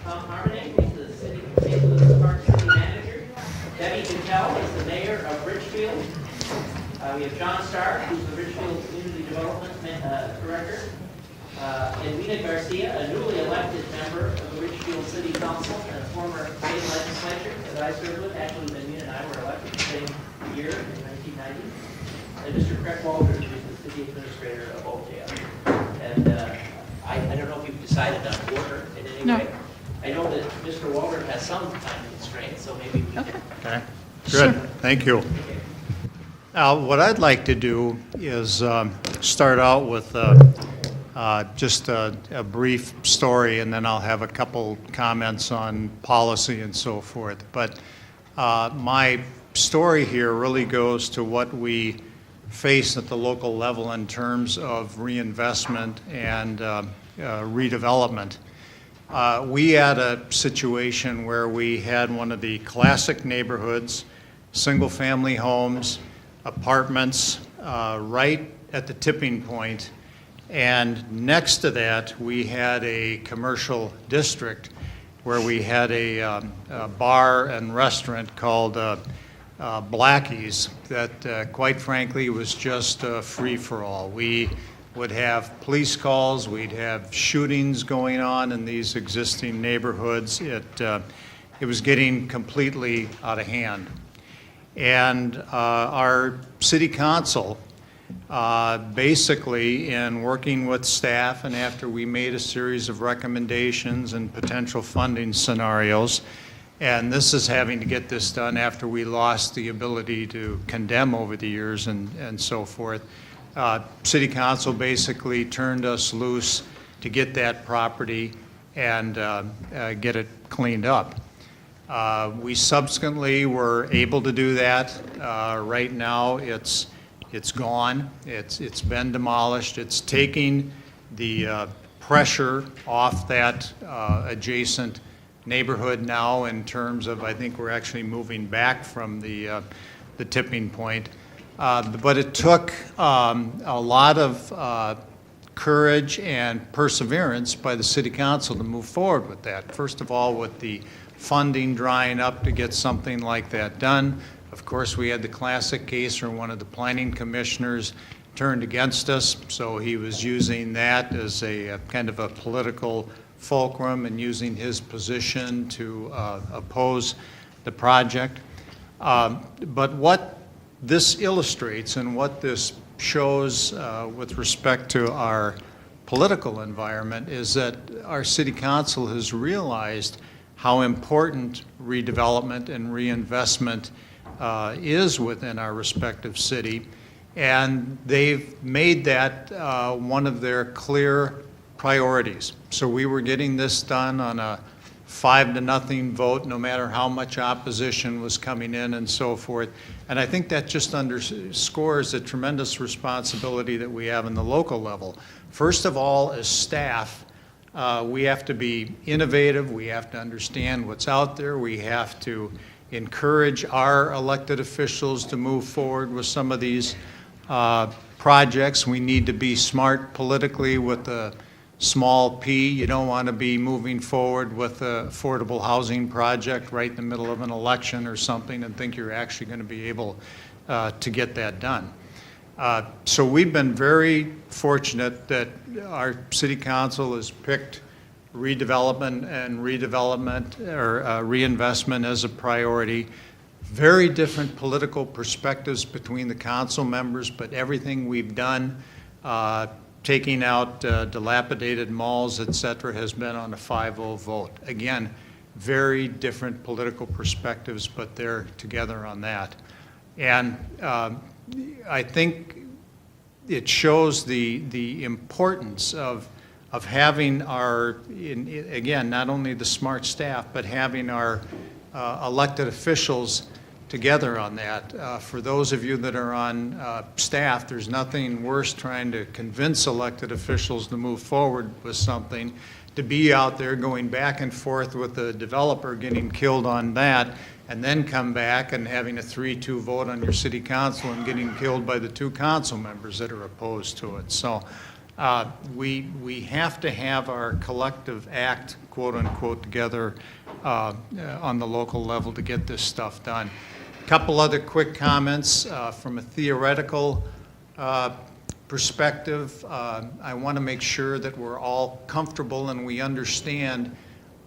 Tom Harmony is the St. Louis Park City Manager. Debbie Patel is the Mayor of Richfield. We have John Starr, who's the Richfield Community Development Director. Edwina Garcia, a newly elected member of the Richfield City Council and a former state legislature that I served with. Actually, Edwina and I were elected the same year in 1990. And Mr. Craig Walters, who's the city administrator of Oakdale. And I don't know if you've decided on order in any way. I know that Mr. Walter has some time constraints, so maybe we can. Okay, good. Sure. Thank you. What I'd like to do is start out with just a brief story, and then I'll have a couple comments on policy and so forth. But my story here really goes to what we face at the local level in terms of reinvestment and redevelopment. We had a situation where we had one of the classic neighborhoods, single-family homes, apartments, right at the tipping point, and next to that we had a commercial district where we had a bar and restaurant called Blackie's that quite frankly was just free-for-all. We would have police calls, we'd have shootings going on in these existing neighborhoods. It was getting completely out of hand. And our city council, basically in working with staff and after we made a series of recommendations and potential funding scenarios, and this is having to get this done after we lost the ability to condemn over the years and so forth, City Council basically turned us loose to get that property and get it cleaned up. We subsequently were able to do that. Right now it's gone. It's been demolished. It's taking the pressure off that adjacent neighborhood now in terms of, I think we're actually moving back from the tipping point. But it took a lot of courage and perseverance by the City Council to move forward with that. First of all, with the funding drying up to get something like that done. Of course, we had the classic case where one of the planning commissioners turned against us, so he was using that as a kind of a political fulcrum and using his position to oppose the project. But what this illustrates and what this shows with respect to our political environment is that our City Council has realized how important redevelopment and reinvestment is within our respective city, and they've made that one of their clear priorities. So we were getting this done on a 5-0 vote, no matter how much opposition was coming in and so forth. And I think that just underscores the tremendous responsibility that we have in the local level. First of all, as staff, we have to be innovative, we have to understand what's out there, we have to encourage our elected officials to move forward with some of these projects. We need to be smart politically with a small p. You don't want to be moving forward with an affordable housing project right in the middle of an election or something and think you're actually going to be able to get that done. So we've been very fortunate that our City Council has picked redevelopment and reinvestment as a priority. Very different political perspectives between the council members, but everything we've done, taking out dilapidated malls, et cetera, has been on a 5-0 vote. Again, very different political perspectives, but they're together on that. And I think it shows the importance of having our, again, not only the smart staff, but having our elected officials together on that. For those of you that are on staff, there's nothing worse trying to convince elected officials to move forward with something, to be out there going back and forth with the developer getting killed on that, and then come back and having a 3-2 vote on your city council and getting killed by the 2 council members that are opposed to it. So We have to have our collective act, quote unquote, together on the local level to get this stuff done. A couple other quick comments from a theoretical perspective. I want to make sure that we're all comfortable and we understand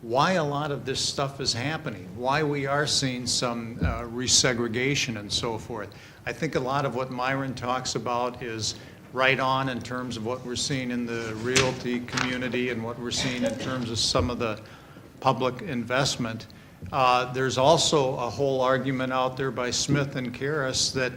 why a lot of this stuff is happening, why we are seeing some resegregation and so forth. I think a lot of what Myron talks about is right on in terms of what we're seeing in the realty community and what we're seeing in terms of some of the public investment. There's also a whole argument out there by Smith and Karras that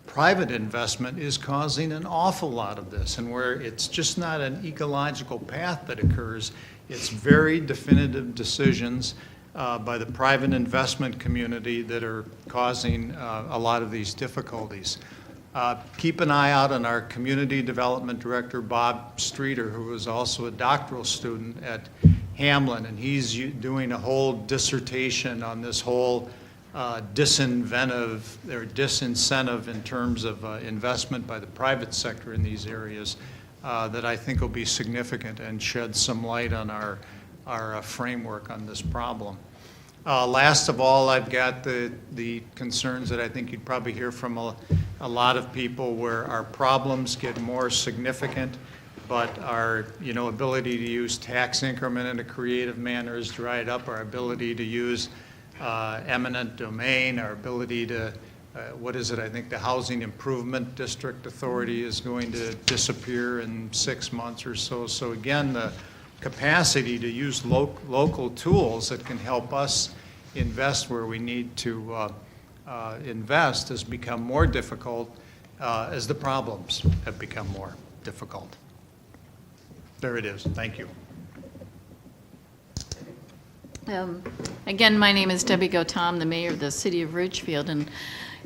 private investment is causing an awful lot of this, and where it's just not an ecological path that occurs, it's very definitive decisions by the private investment community that are causing a lot of these difficulties. Keep an eye out on our community development director, Bob Streeter, who is also a doctoral student at Hamlin, and he's doing a whole dissertation on this whole disincentive in terms of investment by the private sector in these areas that I think will be significant and shed some light on our framework on this problem. Last of all, I've got the concerns that I think you'd probably hear from a lot of people, where our problems get more significant, but our ability to use tax increment in a creative manner is dried up. Our ability to use eminent domain, our ability to, I think the Housing Improvement District Authority is going to disappear in 6 months or so. So again, the capacity to use local tools that can help us invest where we need to invest has become more difficult as the problems have become more difficult. There it is. Thank you. Again, my name is Debbie Gotam, the mayor of the city of Ridgefield, and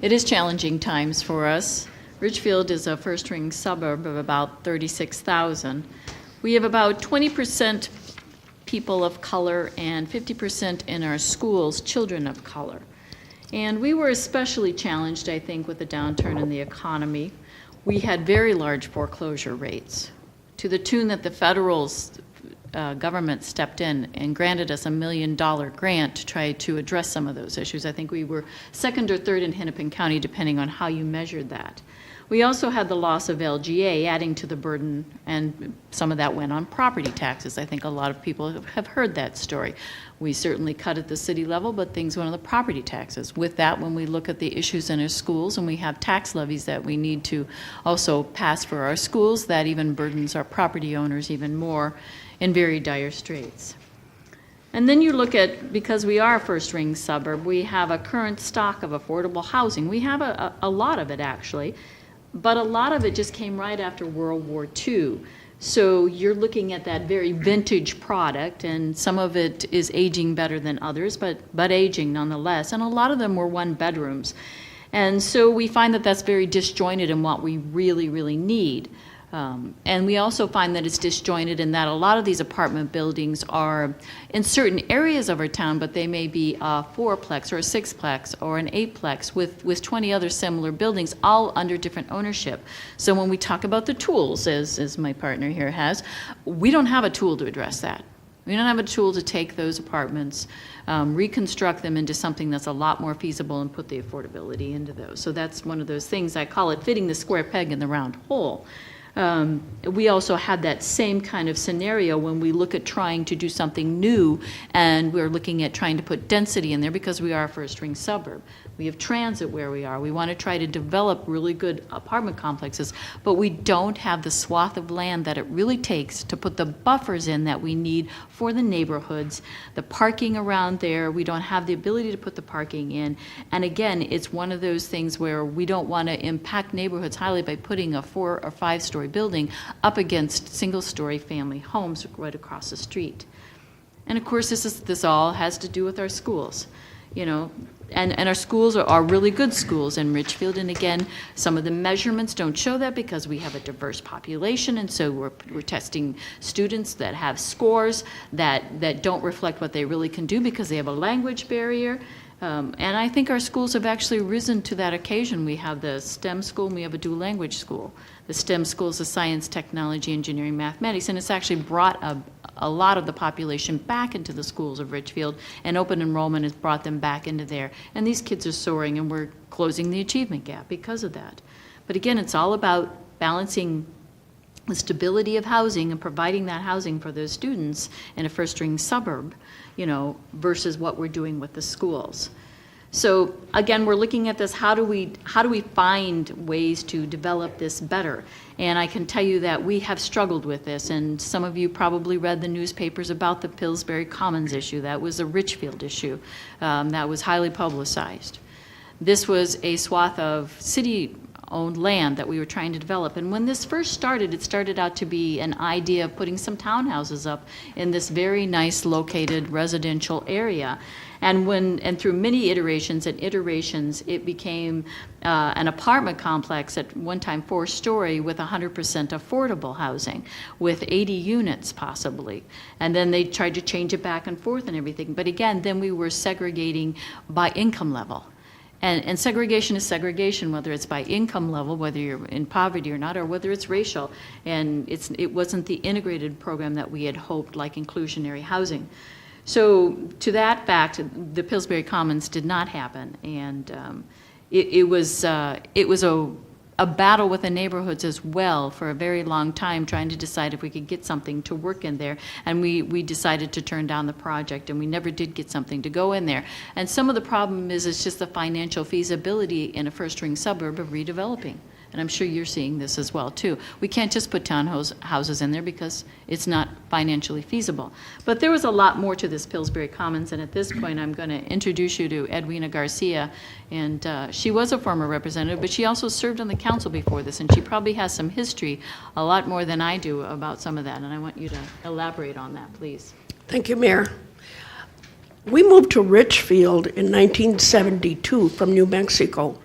it is challenging times for us. Ridgefield is a first-ring suburb of about 36,000. We have about 20% people of color and 50% in our schools, children of color. And we were especially challenged, I think, with the downturn in the economy. We had very large foreclosure rates, to the tune that the federal government stepped in and granted us $1 million grant to try to address some of those issues. I think we were second or third in Hennepin County, depending on how you measured that. We also had the loss of LGA adding to the burden, and some of that went on property taxes. I think a lot of people have heard that story. We certainly cut at the city level, but things went on the property taxes. With that, when we look at the issues in our schools and we have tax levies that we need to also pass for our schools, that even burdens our property owners even more in very dire straits. And then you look at, because we are a first-ring suburb, we have a current stock of affordable housing. We have a lot of it, actually. But a lot of it just came right after World War II. So you're looking at that very vintage product, and some of it is aging better than others, but aging nonetheless. And a lot of them were one bedrooms. And so we find that that's very disjointed in what we really, really need. And we also find that it's disjointed in that a lot of these apartment buildings are in certain areas of our town, but they may be a fourplex or a sixplex or an eightplex with 20 other similar buildings, all under different ownership. So when we talk about the tools, as my partner here has, we don't have a tool to address that. We don't have a tool to take those apartments, reconstruct them into something that's a lot more feasible and put the affordability into those. So that's one of those things, I call it fitting the square peg in the round hole. We also had that same kind of scenario when we look at trying to do something new, and we're looking at trying to put density in there because we are a first-ring suburb. We have transit where we are. We want to try to develop really good apartment complexes, but we don't have the swath of land that it really takes to put the buffers in that we need for the neighborhoods, the parking around there. We don't have the ability to put the parking in. And again, it's one of those things where we don't want to impact neighborhoods highly by putting a 4- or 5-story building up against single-story family homes right across the street. And of course, this all has to do with our schools. And our schools are really good schools in Ridgefield. And again, some of the measurements don't show that because we have a diverse population, and so we're testing students that have scores that don't reflect what they really can do because they have a language barrier. And I think our schools have actually risen to that occasion. We have the STEM school and we have a dual language school. The STEM school is the science, technology, engineering, mathematics, and it's actually brought a lot of the population back into the schools of Richfield, and open enrollment has brought them back into there. And these kids are soaring, and we're closing the achievement gap because of that. But again, it's all about balancing the stability of housing and providing that housing for those students in a first-ring suburb, versus what we're doing with the schools. So again, we're looking at this, how do we find ways to develop this better? And I can tell you that we have struggled with this, and some of you probably read the newspapers about the Pillsbury Commons issue. That was a Richfield issue that was highly publicized. This was a swath of city-owned land that we were trying to develop. And when this first started, it started out to be an idea of putting some townhouses up in this very nice located residential area. And through many iterations, it became an apartment complex at one time 4-story with 100% affordable housing, with 80 units possibly. And then they tried to change it back and forth and everything. But again, then we were segregating by income level. And segregation is segregation, whether it's by income level, whether you're in poverty or not, or whether it's racial. And it wasn't the integrated program that we had hoped, like inclusionary housing. So to that fact, the Pillsbury Commons did not happen, and it was a battle with the neighborhoods as well for a very long time, trying to decide if we could get something to work in there. And we decided to turn down the project, and we never did get something to go in there. And some of the problem is it's just the financial feasibility in a first-ring suburb of redeveloping. And I'm sure you're seeing this as well, too. We can't just put townhouses in there because it's not financially feasible. But there was a lot more to this Pillsbury Commons, and at this point I'm going to introduce you to Edwina Garcia. And she was a former representative, but she also served on the council before this, and she probably has some history, a lot more than I do, about some of that. And I want you to elaborate on that, please. Thank you, Mayor. We moved to Richfield in 1972 from New Mexico.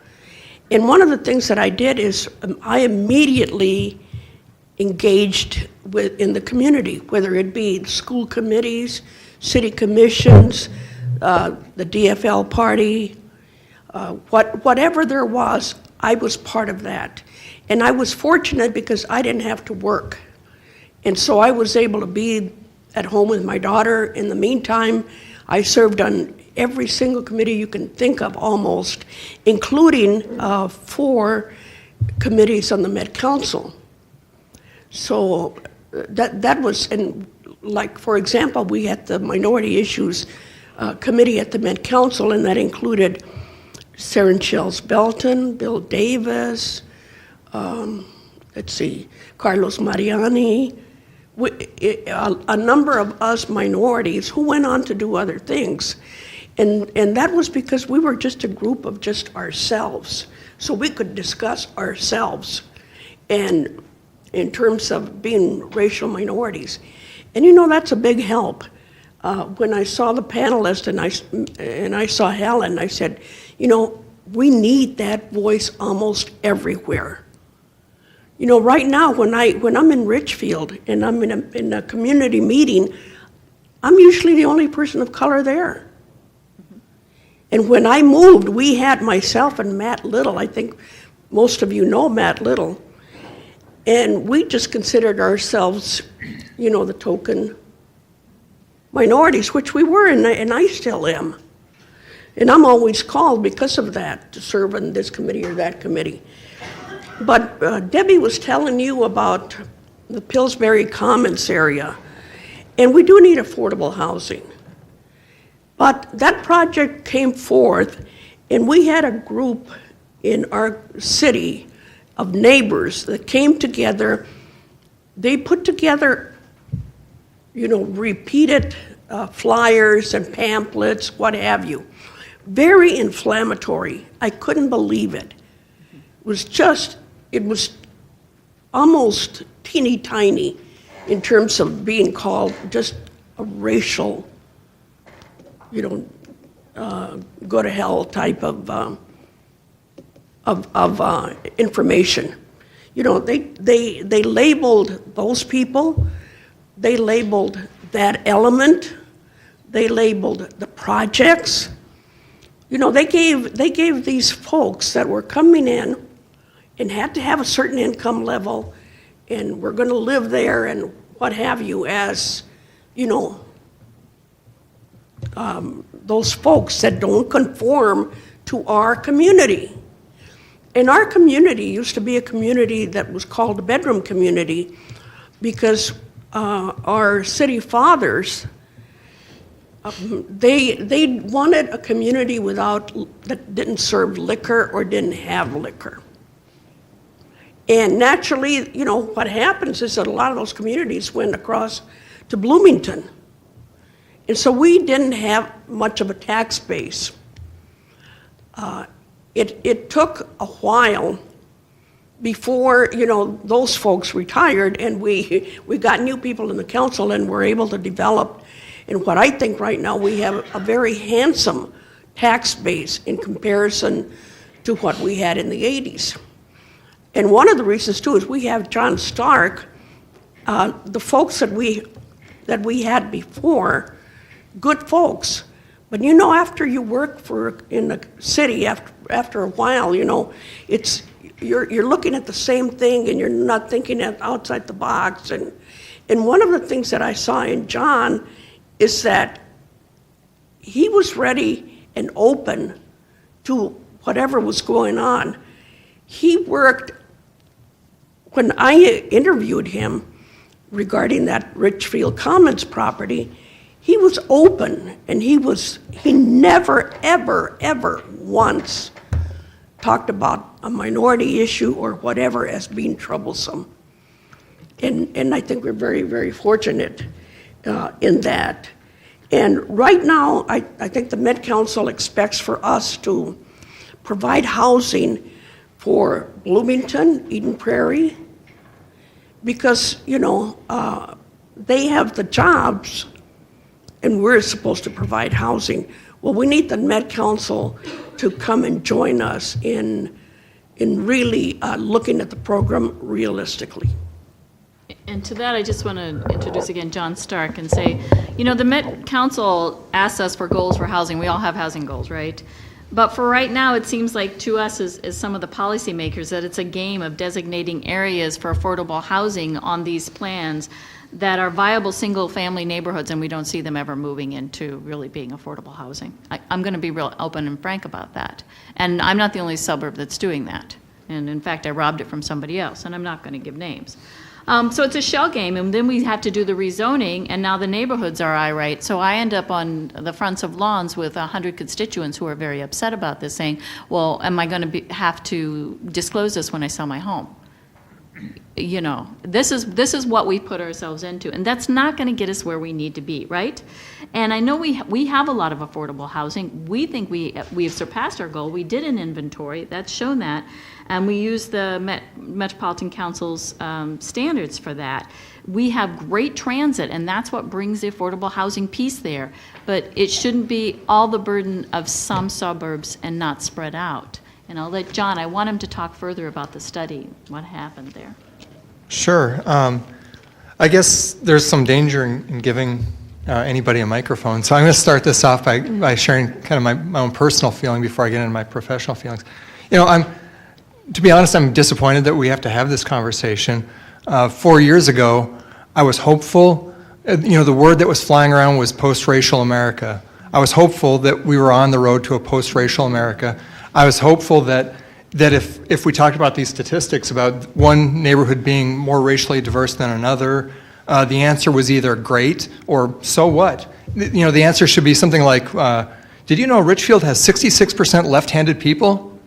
And one of the things that I did is I immediately engaged in the community, whether it be school committees, city commissions, the DFL party, whatever there was, I was part of that. And I was fortunate because I didn't have to work. And so I was able to be at home with my daughter. In the meantime, I served on every single committee you can think of almost, including 4 committees on the Met Council. So that was, and like, for example, we had the Minority Issues Committee at the Met Council, and that included Sarah Shells Belton, Bill Davis, Carlos Mariani, a number of us minorities who went on to do other things. And that was because we were just a group of just ourselves. So we could discuss ourselves and in terms of being racial minorities. And that's a big help. When I saw the panelists and I saw Helen, I said, we need that voice almost everywhere. Right now when I'm in Richfield and I'm in a community meeting, I'm usually the only person of color there. And when I moved, we had myself and Matt Little. I think most of you know Matt Little. And we just considered ourselves, the token minorities, which we were, and I still am. And I'm always called because of that to serve on this committee or that committee. But Debbie was telling you about the Pillsbury Commons area. And we do need affordable housing. But that project came forth, and we had a group in our city of neighbors that came together. They put together, repeated flyers and pamphlets, what have you. Very inflammatory. I couldn't believe it. It was almost teeny tiny in terms of being called just a racial, go to hell type of information. They labeled those people, they labeled that element, they labeled the projects. they gave these folks that were coming in and had to have a certain income level and were going to live there and what have you as, those folks that don't conform to our community. And our community used to be a community that was called a bedroom community because our city fathers, they wanted a community that didn't serve liquor or didn't have liquor. And naturally, what happens is that a lot of those communities went across to Bloomington. And so we didn't have much of a tax base. It took a while before, those folks retired and we got new people in the council and were able to develop. And what I think right now, we have a very handsome tax base in comparison to what we had in the 80s. And one of the reasons too is we have John Stark, the folks that we had before, good folks. But after you work in the city, after a while, you're looking at the same thing and you're not thinking outside the box. And one of the things that I saw in John is that he was ready and open to whatever was going on. He worked, when I interviewed him regarding that Richfield Commons property, he was open and he never, ever, ever once talked about a minority issue or whatever as being troublesome. And I think we're very, very fortunate in that. And right now, I think the Met Council expects for us to provide housing for Bloomington, Eden Prairie, because, they have the jobs and we're supposed to provide housing. Well, we need the Met Council to come and join us in really looking at the program realistically. And to that, I just want to introduce again John Stark and say, the Met Council asks us for goals for housing. We all have housing goals, right? But for right now, it seems like to us as some of the policymakers that it's a game of designating areas for affordable housing on these plans that are viable single-family neighborhoods, and we don't see them ever moving into really being affordable housing. I'm going to be real open and frank about that. And I'm not the only suburb that's doing that. And in fact, I robbed it from somebody else, and I'm not going to give names. So it's a shell game, and then we have to do the rezoning, and now the neighborhoods are irate. So I end up on the fronts of lawns with 100 constituents who are very upset about this, saying, well, am I going to have to disclose this when I sell my home? This is what we put ourselves into, and that's not going to get us where we need to be, right? And I know we have a lot of affordable housing. We think we have surpassed our goal. We did an inventory that's shown that, and we use the Metropolitan Council's standards for that. We have great transit, and that's what brings the affordable housing piece there. But it shouldn't be all the burden of some suburbs and not spread out. And I'll let John, I want him to talk further about the study, what happened there. Sure. I guess there's some danger in giving anybody a microphone. So I'm going to start this off by sharing kind of my own personal feeling before I get into my professional feelings. To be honest, I'm disappointed that we have to have this conversation. 4 years ago, I was hopeful. The word that was flying around was post-racial America. I was hopeful that we were on the road to a post-racial America. I was hopeful that if we talked about these statistics about one neighborhood being more racially diverse than another, the answer was either great or so what? The answer should be something like, did you know Richfield has 66% left-handed people?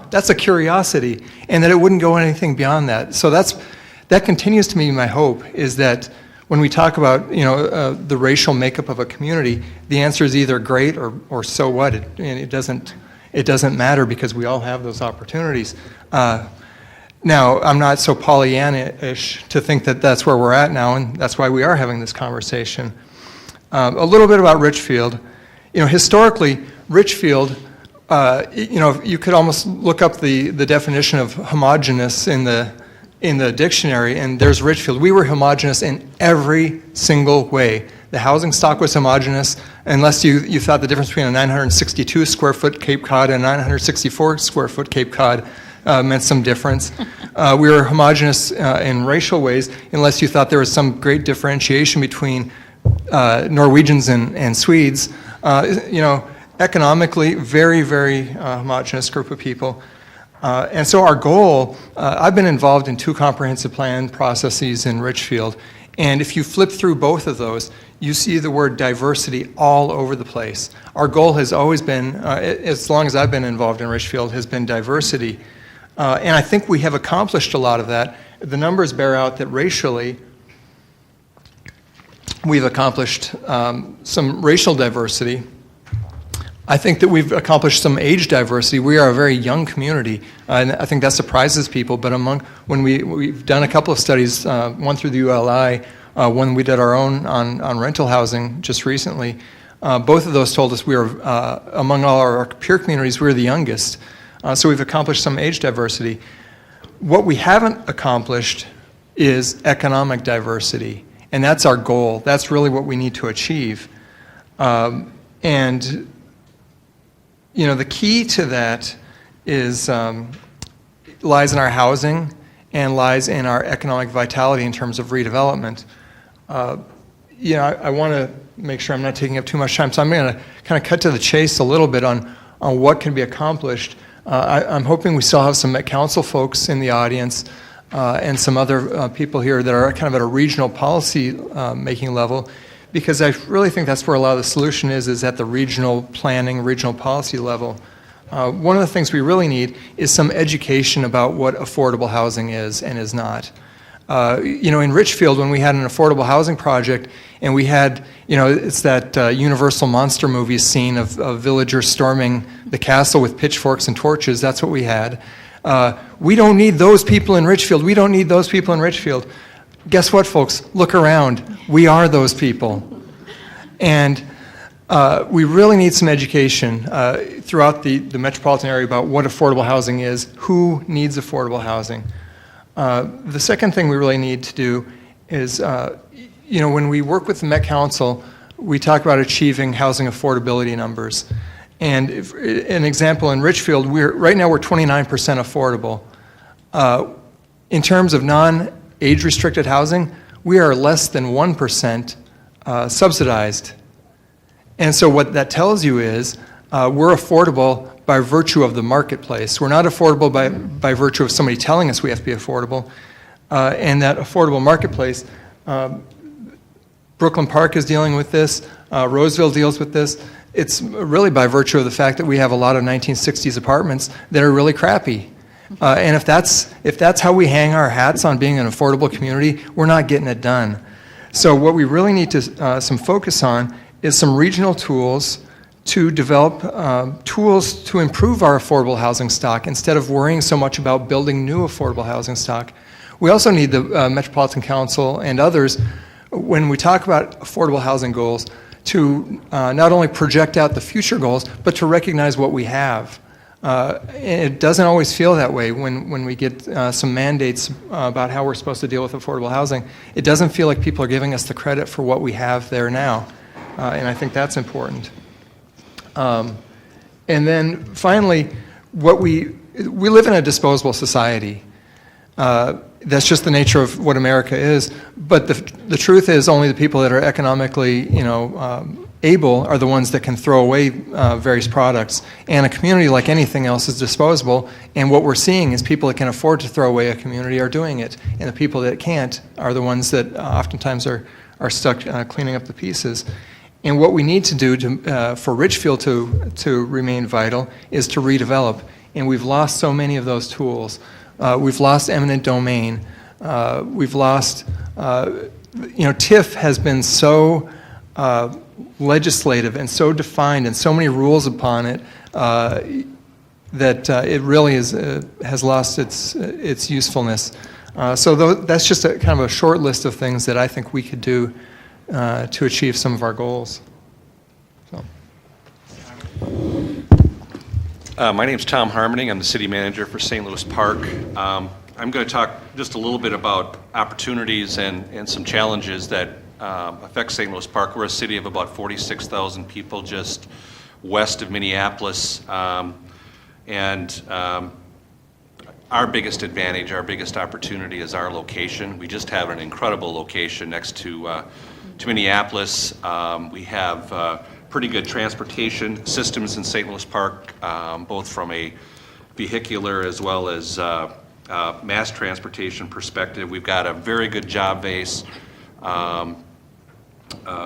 That's a curiosity. And that it wouldn't go anything beyond that. So that continues to be my hope, is that when we talk about the racial makeup of a community, the answer is either great or so what? It doesn't matter because we all have those opportunities. Now, I'm not so Pollyanna-ish to think that that's where we're at now, and that's why we are having this conversation. A little bit about Richfield. Historically, Richfield, you could almost look up the definition of homogeneous in the dictionary, and there's Richfield. We were homogeneous in every single way. The housing stock was homogeneous, unless you thought the difference between a 962 square foot Cape Cod and a 964 square foot Cape Cod meant some difference. We were homogeneous in racial ways, unless you thought there was some great differentiation between Norwegians and Swedes. Economically, very, very homogeneous group of people. And so our goal, I've been involved in 2 comprehensive plan processes in Richfield, and if you flip through both of those, you see the word diversity all over the place. Our goal has always been, as long as I've been involved in Richfield, has been diversity. And I think we have accomplished a lot of that. The numbers bear out that racially, we've accomplished some racial diversity. I think that we've accomplished some age diversity. We are a very young community, and I think that surprises people. But when we've done a couple of studies, one through the ULI, one we did our own on rental housing just recently, both of those told us we are, among all our peer communities, we're the youngest. So we've accomplished some age diversity. What we haven't accomplished is economic diversity, and that's our goal. That's really what we need to achieve. The key to that is lies in our housing and lies in our economic vitality in terms of redevelopment. I want to make sure I'm not taking up too much time, so I'm going to kind of cut to the chase a little bit on what can be accomplished. I'm hoping we still have some Met Council folks in the audience and some other people here that are kind of at a regional policy making level, because I really think that's where a lot of the solution is at the regional planning, regional policy level. One of the things we really need is some education about what affordable housing is and is not. In Richfield, when we had an affordable housing project, and we had, it's that Universal monster movie scene of villagers storming the castle with pitchforks and torches. That's what we had. We don't need those people in Richfield. We don't need those people in Richfield. Guess what, folks? Look around. We are those people. And we really need some education throughout the metropolitan area about what affordable housing is, who needs affordable housing. The second thing we really need to do is, when we work with the Met Council, we talk about achieving housing affordability numbers. And an example in Richfield, right now we're 29% affordable. In terms of non-age restricted housing, we are less than 1% subsidized. And so what that tells you is we're affordable by virtue of the marketplace. We're not affordable by virtue of somebody telling us we have to be affordable. And that affordable marketplace, Brooklyn Park is dealing with this, Roseville deals with this. It's really by virtue of the fact that we have a lot of 1960s apartments that are really crappy. And if that's how we hang our hats on being an affordable community, we're not getting it done. So what we really need to some focus on is some regional tools to develop tools to improve our affordable housing stock instead of worrying so much about building new affordable housing stock. We also need the Metropolitan Council and others, when we talk about affordable housing goals, to not only project out the future goals, but to recognize what we have. It doesn't always feel that way when we get some mandates about how we're supposed to deal with affordable housing. It doesn't feel like people are giving us the credit for what we have there now, and I think that's important. And then finally, we live in a disposable society. That's just the nature of what America is. But the truth is, only the people that are economically, able are the ones that can throw away various products. And a community, like anything else, is disposable. And what we're seeing is people that can afford to throw away a community are doing it, and the people that can't are the ones that oftentimes are stuck cleaning up the pieces. And what we need to do for Richfield to remain vital is to redevelop. And we've lost so many of those tools. We've lost eminent domain. We've lost, TIF has been so legislative and so defined and so many rules upon it that it really has lost its usefulness. So that's just kind of a short list of things that I think we could do to achieve some of our goals. So. My name's Tom Harmoning. I'm the city manager for St. Louis Park. I'm going to talk just a little bit about opportunities and some challenges that affects St. Louis Park. We're a city of about 46,000 people just west of Minneapolis. Our biggest advantage, our biggest opportunity is our location. We just have an incredible location next to Minneapolis. We have pretty good transportation systems in St. Louis Park, both from a vehicular as well as mass transportation perspective. We've got a very good job base.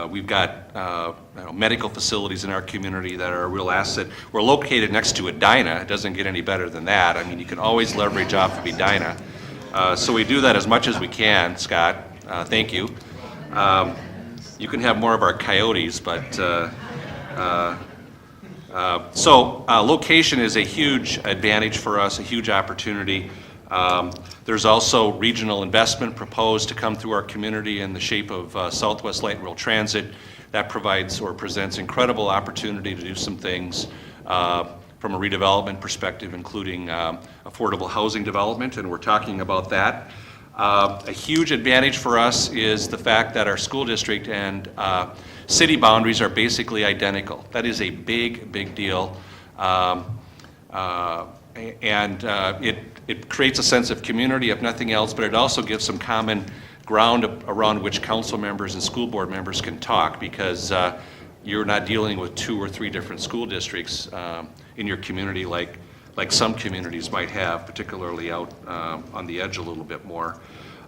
We've got medical facilities in our community that are a real asset. We're located next to Edina. It doesn't get any better than that. I mean, you can always leverage off of Edina. So we do that as much as we can, Scott. Thank you. You can have more of our coyotes, but location is a huge advantage for us, a huge opportunity. There's also regional investment proposed to come through our community in the shape of Southwest Light Rail Transit. That provides or presents incredible opportunity to do some things from a redevelopment perspective, including affordable housing development, and we're talking about that. A huge advantage for us is the fact that our school district and city boundaries are basically identical. That is a big, big deal. It creates a sense of community, if nothing else, but it also gives some common ground around which council members and school board members can talk, because you're not dealing with 2 or 3 different school districts in your community like some communities might have, particularly out on the edge a little bit more.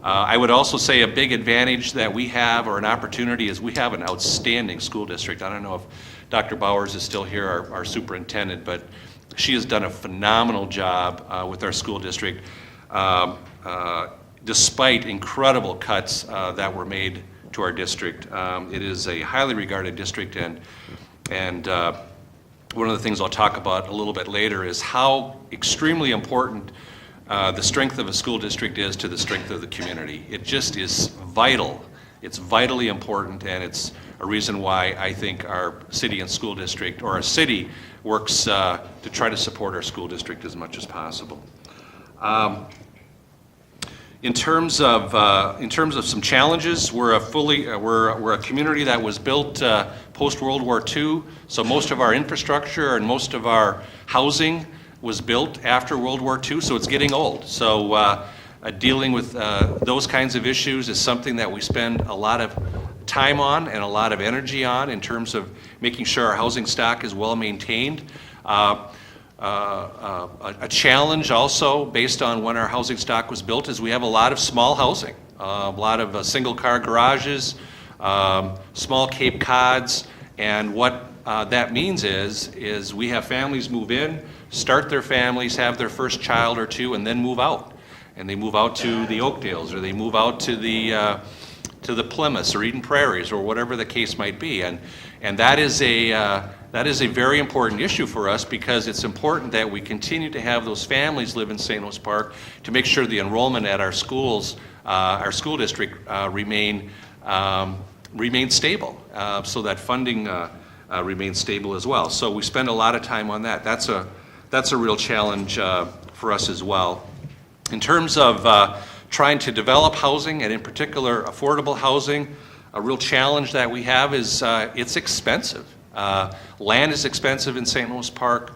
I would also say a big advantage that we have, or an opportunity, is we have an outstanding school district. I don't know if Dr. Bowers is still here, our superintendent, but she has done a phenomenal job with our school district, despite incredible cuts that were made to our district. It is a highly regarded district, and one of the things I'll talk about a little bit later is how extremely important the strength of a school district is to the strength of the community. It just is vital. It's vitally important, and it's a reason why I think our city and school district, or our city, works to try to support our school district as much as possible. In terms of some challenges, we're a community that was built post World War II, so most of our infrastructure and most of our housing was built after World War II, so it's getting old. So dealing with those kinds of issues is something that we spend a lot of time on and a lot of energy on, in terms of making sure our housing stock is well maintained. A challenge also, based on when our housing stock was built, is we have a lot of small housing, a lot of single car garages, small Cape Cods, and what that means is we have families move in, start their families, have their first child or two, and then move out. And they move out to the Oakdales, or they move out to the Plymouths or Eden Prairies, or whatever the case might be. And that is a very important issue for us, because it's important that we continue to have those families live in St. Louis Park to make sure the enrollment at our schools, our school district, remain stable, so that funding remains stable as well. So we spend a lot of time on that. That's a real challenge for us as well. In terms of trying to develop housing, and in particular affordable housing, a real challenge that we have is it's expensive. Land is expensive in St. Louis Park.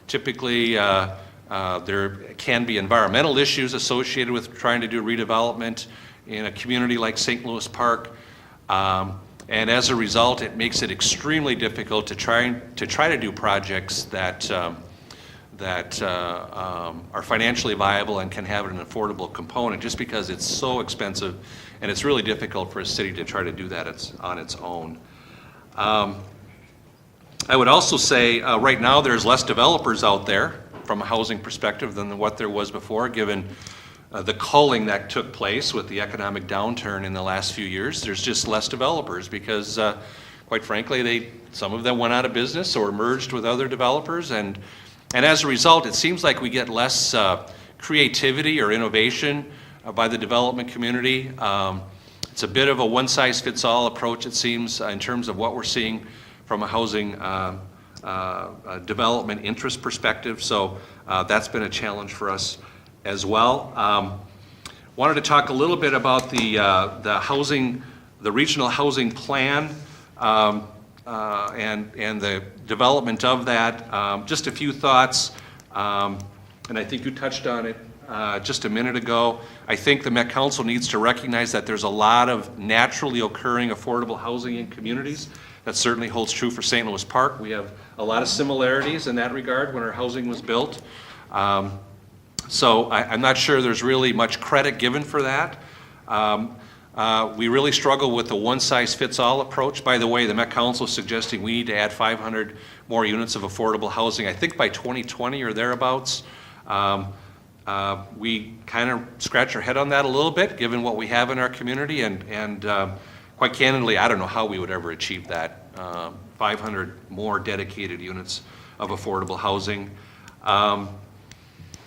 Typically, there can be environmental issues associated with trying to do redevelopment in a community like St. Louis Park. And as a result, it makes it extremely difficult to try to do projects that are financially viable and can have an affordable component, just because it's so expensive, and it's really difficult for a city to try to do that on its own. I would also say right now there's less developers out there from a housing perspective than what there was before, given the culling that took place with the economic downturn in the last few years. There's just less developers because, quite frankly, some of them went out of business or merged with other developers, and as a result, it seems like we get less creativity or innovation by the development community. It's a bit of a one-size-fits-all approach, it seems, in terms of what we're seeing from a housing development interest perspective. So that's been a challenge for us as well. Wanted to talk a little bit about the housing The regional housing plan and the development of that. Just a few thoughts, and I think you touched on it just a minute ago. I think the Met Council needs to recognize that there's a lot of naturally occurring affordable housing in communities. That certainly holds true for St. Louis Park. We have a lot of similarities in that regard when our housing was built. So I'm not sure there's really much credit given for that. We really struggle with the one-size-fits-all approach. By the way, the Met Council is suggesting we need to add 500 more units of affordable housing, I think by 2020 or thereabouts. We kind of scratch our head on that a little bit, given what we have in our community, and quite candidly, I don't know how we would ever achieve that, 500 more dedicated units of affordable housing.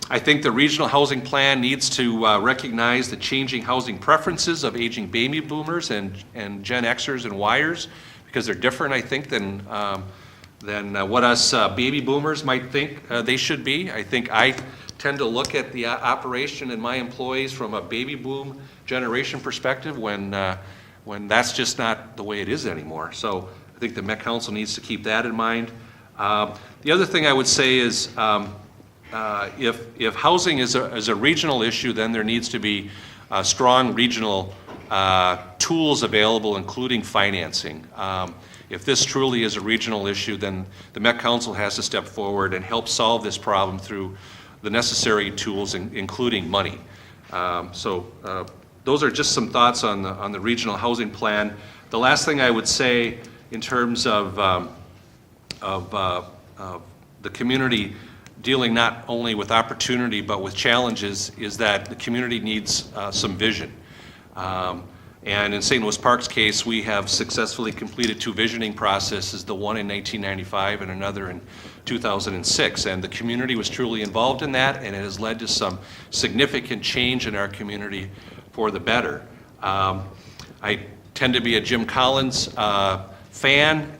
I think the regional housing plan needs to recognize the changing housing preferences of aging baby boomers and Gen Xers and Yers, because they're different, I think, than what us baby boomers might think they should be. I think I tend to look at the operation and my employees from a baby boom generation perspective when that's just not the way it is anymore. So I think the Met Council needs to keep that in mind. The other thing I would say is if housing is a regional issue, then there needs to be strong regional tools available, including financing. If this truly is a regional issue, then the Met Council has to step forward and help solve this problem through the necessary tools, including money. Those are just some thoughts on the regional housing plan. The last thing I would say in terms of the community dealing not only with opportunity but with challenges is that the community needs some vision. And in St. Louis Park's case, we have successfully completed 2 visioning processes, the one in 1995 and another in 2006. And the community was truly involved in that, and it has led to some significant change in our community for the better. I tend to be a Jim Collins fan.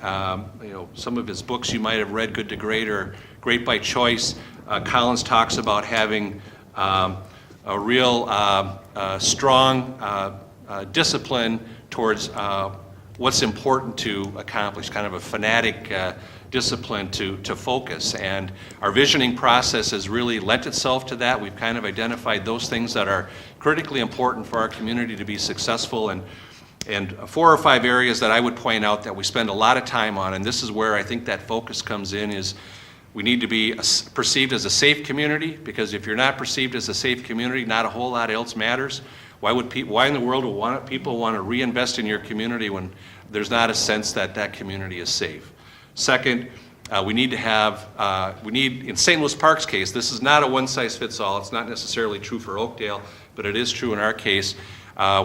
Some of his books you might have read, Good to Great or Great by Choice. Collins talks about having a real strong discipline towards what's important to accomplish, kind of a fanatic discipline to focus. And our visioning process has really lent itself to that. We've kind of identified those things that are critically important for our community to be successful, and 4 or 5 areas that I would point out that we spend a lot of time on, and this is where I think that focus comes in, is we need to be perceived as a safe community, because if you're not perceived as a safe community, not a whole lot else matters. Why in the world would people want to reinvest in your community when there's not a sense that that community is safe? Second, we need, in St. Louis Park's case, this is not a one-size-fits-all. It's not necessarily true for Oakdale, but it is true in our case.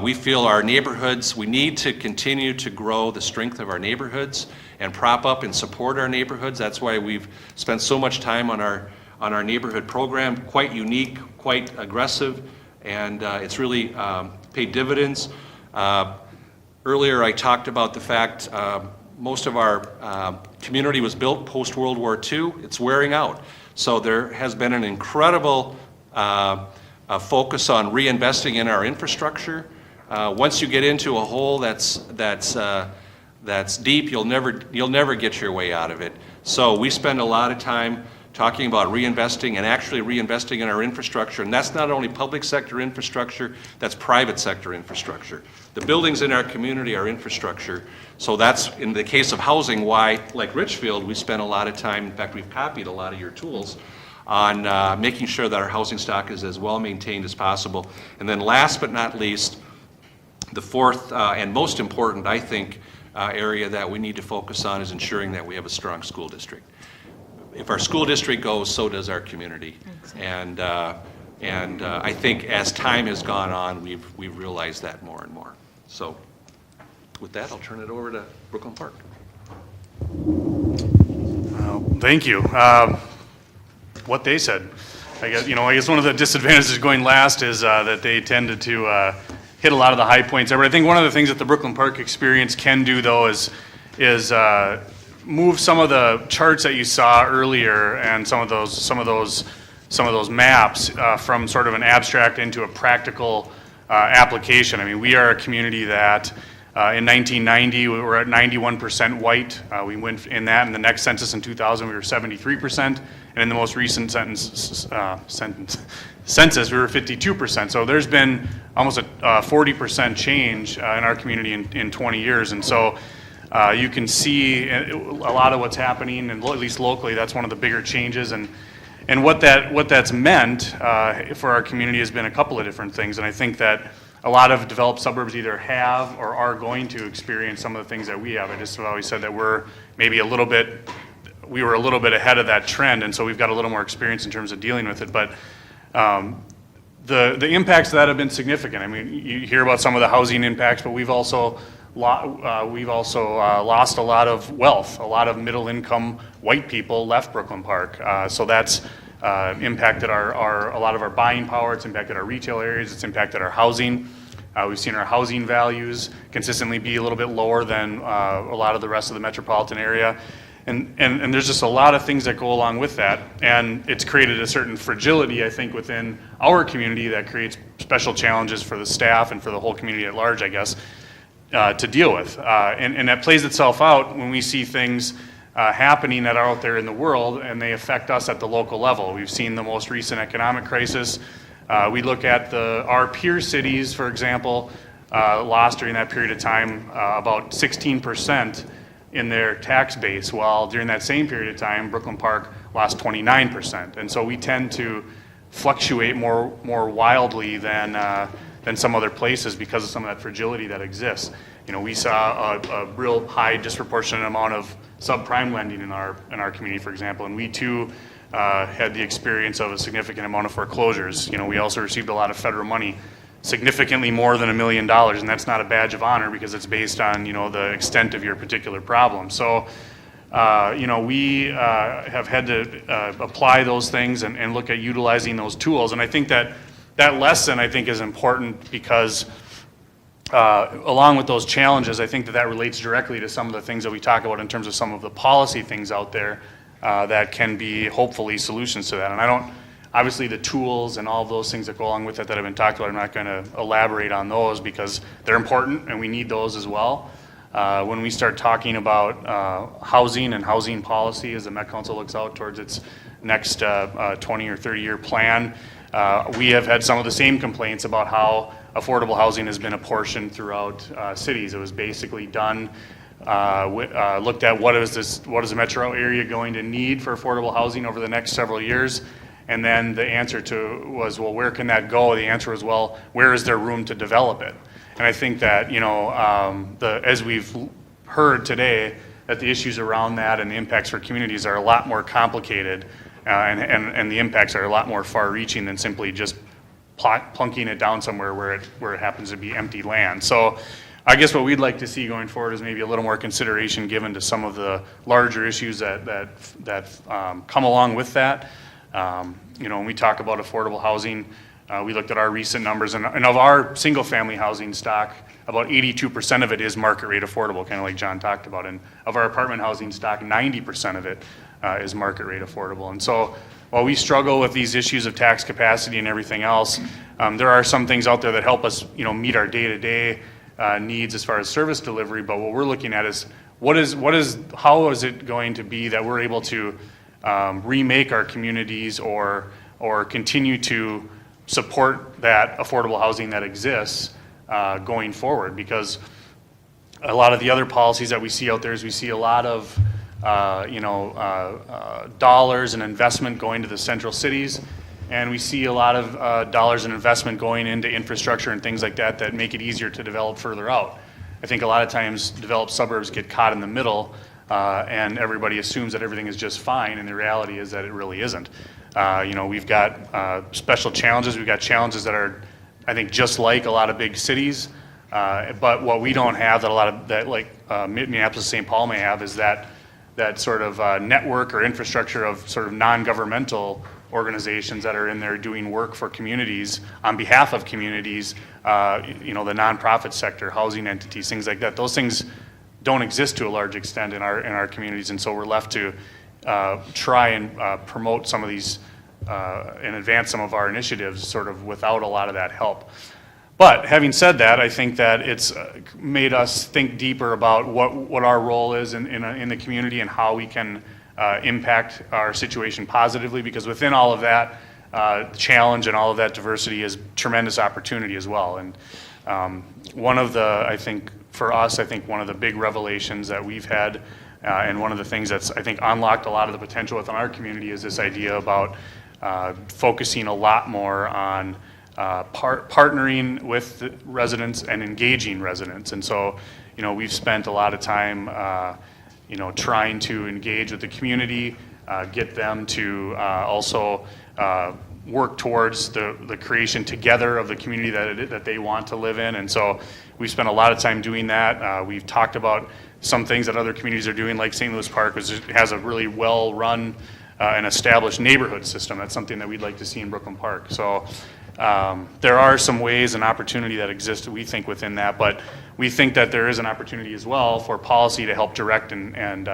We feel our neighborhoods, we need to continue to grow the strength of our neighborhoods and prop up and support our neighborhoods. That's why we've spent so much time on our neighborhood program, quite unique, quite aggressive, and it's really paid dividends. Earlier I talked about the fact most of our community was built post-World War II. It's wearing out. So there has been an incredible focus on reinvesting in our infrastructure. Once you get into a hole that's deep, you'll never get your way out of it. So we spend a lot of time talking about reinvesting and actually reinvesting in our infrastructure. And that's not only public sector infrastructure, that's private sector infrastructure. The buildings in our community are infrastructure. So that's, in the case of housing, why, like Richfield, we spent a lot of time, in fact, we've copied a lot of your tools on making sure that our housing stock is as well maintained as possible. And then last but not least, the fourth and most important, I think, area that we need to focus on is ensuring that we have a strong school district. If our school district goes, so does our community. Exactly. And I think as time has gone on, we've realized that more and more. So with that, I'll turn it over to Brooklyn Park. Thank you. What they said. I guess one of the disadvantages of going last is that they tended to hit a lot of the high points there. But I think one of the things that the Brooklyn Park experience can do, though, is move some of the charts that you saw earlier and some of those maps from sort of an abstract into a practical application. I mean, we are a community that In 1990, we were at 91% white. We went in that. In the next census in 2000, we were 73%. And in the most recent census, we were 52%. So there's been almost a 40% change in our community in 20 years. And so you can see a lot of what's happening, and at least locally, that's one of the bigger changes. And what that's meant for our community has been a couple of different things. And I think that a lot of developed suburbs either have or are going to experience some of the things that we have. I just have always said that we were a little bit ahead of that trend, and so we've got a little more experience in terms of dealing with it. But the impacts of that have been significant. I mean, you hear about some of the housing impacts, but we've also lost a lot of wealth. A lot of middle-income white people left Brooklyn Park, so that's impacted a lot of our buying power. It's impacted our retail areas. It's impacted our housing. We've seen our housing values consistently be a little bit lower than a lot of the rest of the metropolitan area. And there's just a lot of things that go along with that. And it's created a certain fragility, I think, within our community that creates special challenges for the staff and for the whole community at large, I guess, to deal with. And that plays itself out when we see things happening that are out there in the world, and they affect us at the local level. We've seen the most recent economic crisis. We look at our peer cities, for example, lost during that period of time about 16% in their tax base, while during that same period of time, Brooklyn Park lost 29%. And so we tend to fluctuate more wildly than some other places because of some of that fragility that exists. You know, we saw a real high disproportionate amount of subprime lending in our community, for example, and we too had the experience of a significant amount of foreclosures. You know, we also received a lot of federal money, significantly more than $1 million, and that's not a badge of honor because it's based on, you know, the extent of your particular problem. So, you know, we have had to apply those things and look at utilizing those tools, and I think that lesson, I think, is important because along with those challenges, I think that relates directly to some of the things that we talk about in terms of some of the policy things out there that can be hopefully solutions to that. And obviously the tools and all of those things that go along with it that have been talked about, I'm not going to elaborate on those because they're important and we need those as well. When we start talking about housing and housing policy as the Met Council looks out towards its next 20 or 30-year plan, we have had some of the same complaints about how affordable housing has been apportioned throughout cities. It was basically done, looked at what is the metro area going to need for affordable housing over the next several years, and then the answer was, well, where can that go? The answer was, well, where is there room to develop it? And I think that, you know, as we've heard today, that the issues around that and the impacts for communities are a lot more complicated, and the impacts are a lot more far-reaching than simply just plunking it down somewhere where it happens to be empty land. So I guess what we'd like to see going forward is maybe a little more consideration given to some of the larger issues that come along with that. You know, when we talk about affordable housing, we looked at our recent numbers, and of our single-family housing stock, about 82% of it is market rate affordable, kind of like John talked about. And of our apartment housing stock, 90% of it is market rate affordable. And so while we struggle with these issues of tax capacity and everything else, there are some things out there that help us, you know, meet our day-to-day needs as far as service delivery. But what we're looking at is how is it going to be that we're able to remake our communities or continue to support that affordable housing that exists going forward? Because a lot of the other policies that we see out there is we see a lot of dollars and investment going to the central cities, and we see a lot of dollars and investment going into infrastructure and things like that make it easier to develop further out. I think a lot of times developed suburbs get caught in the middle, and everybody assumes that everything is just fine, and the reality is that it really isn't. You know, we've got special challenges. We've got challenges that are, I think, just like a lot of big cities, but what we don't have like Minneapolis, St. Paul may have is that sort of network or infrastructure of sort of non-governmental organizations that are in there doing work for communities on behalf of communities, you know, the nonprofit sector, housing entities, things like that. Those things don't exist to a large extent in our communities, and so we're left to try and promote some of these and advance some of our initiatives sort of without a lot of that help. But having said that, I think that it's made us think deeper about what our role is in the community and how we can impact our situation positively, because within all of that challenge and all of that diversity is tremendous opportunity as well. And one of the, I think, for us, I think one of the big revelations that we've had, and one of the things that's, I think, unlocked a lot of the potential within our community is this idea about focusing a lot more on partnering with the residents and engaging residents. And so, we've spent a lot of time, trying to engage with the community, get them to also work towards the creation together of the community that they want to live in. And so we've spent a lot of time doing that. We've talked about some things that other communities are doing, like St. Louis Park, which has a really well-run and established neighborhood system. That's something that we'd like to see in Brooklyn Park. So there are some ways and opportunity that exist, we think, within that, but we think that there is an opportunity as well for policy to help direct and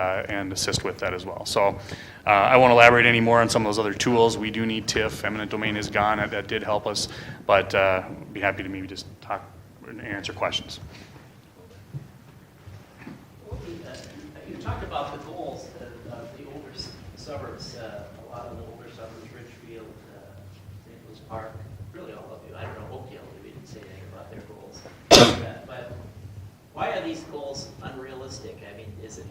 assist with that as well. So I won't elaborate any more on some of those other tools. We do need TIF. Eminent domain is gone. That did help us, but be happy to maybe just talk and answer questions. You talked about the goals of the older suburbs, a lot of the older suburbs, Richfield, St. Louis Park, really all of you. I don't know, Oak Hill, we didn't say anything about their goals. But why are these goals unrealistic? I mean, is it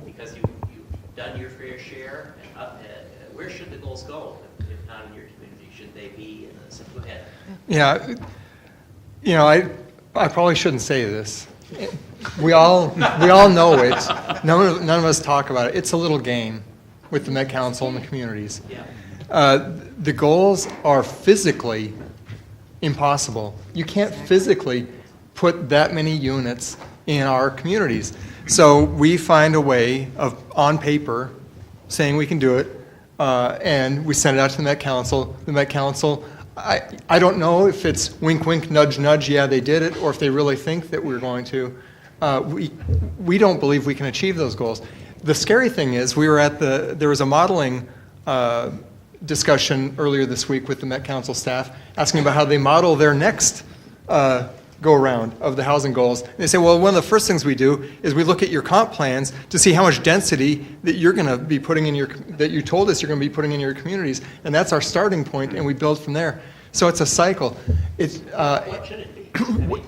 because you've done your fair share? And where should the goals go if not in your community? Should they be in the, go ahead. Yeah, I probably shouldn't say this. We all know it. None of us talk about it. It's a little game with the Met Council and the communities. Yeah. The goals are physically impossible. You can't physically put that many units in our communities. So we find a way of, on paper, saying we can do it, and we send it out to the Met Council. The Met Council, I don't know if it's wink, wink, nudge, nudge, yeah, they did it, or if they really think that we're going to. We don't believe we can achieve those goals. The scary thing is, there was a modeling discussion earlier this week with the Met Council staff, asking about how they model their next go-around of the housing goals. And they say, well, one of the first things we do is we look at your comp plans to see how much density that you're going to be putting in that you told us you're going to be putting in your communities, and that's our starting point, and we build from there. So it's a cycle. What should it be?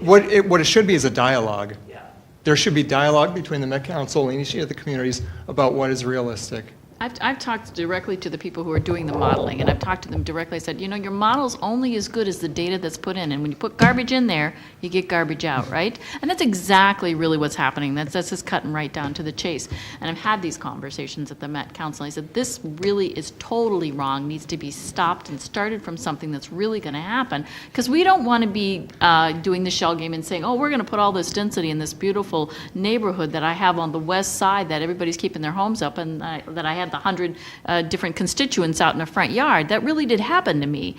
What it should be is a dialogue. Yeah. There should be dialogue between the Met Council and each of the communities about what is realistic. I've talked directly to the people who are doing the modeling, and I've talked to them directly. I said, your model's only as good as the data that's put in, and when you put garbage in there, you get garbage out, right? And that's exactly really what's happening. That's just cutting right down to the chase. And I've had these conversations at the Met Council. I said, this really is totally wrong, needs to be stopped and started from something that's really going to happen, because we don't want to be doing the shell game and saying, oh, we're going to put all this density in this beautiful neighborhood that I have on the west side that everybody's keeping their homes up, and that I had the 100 different constituents out in the front yard. That really did happen to me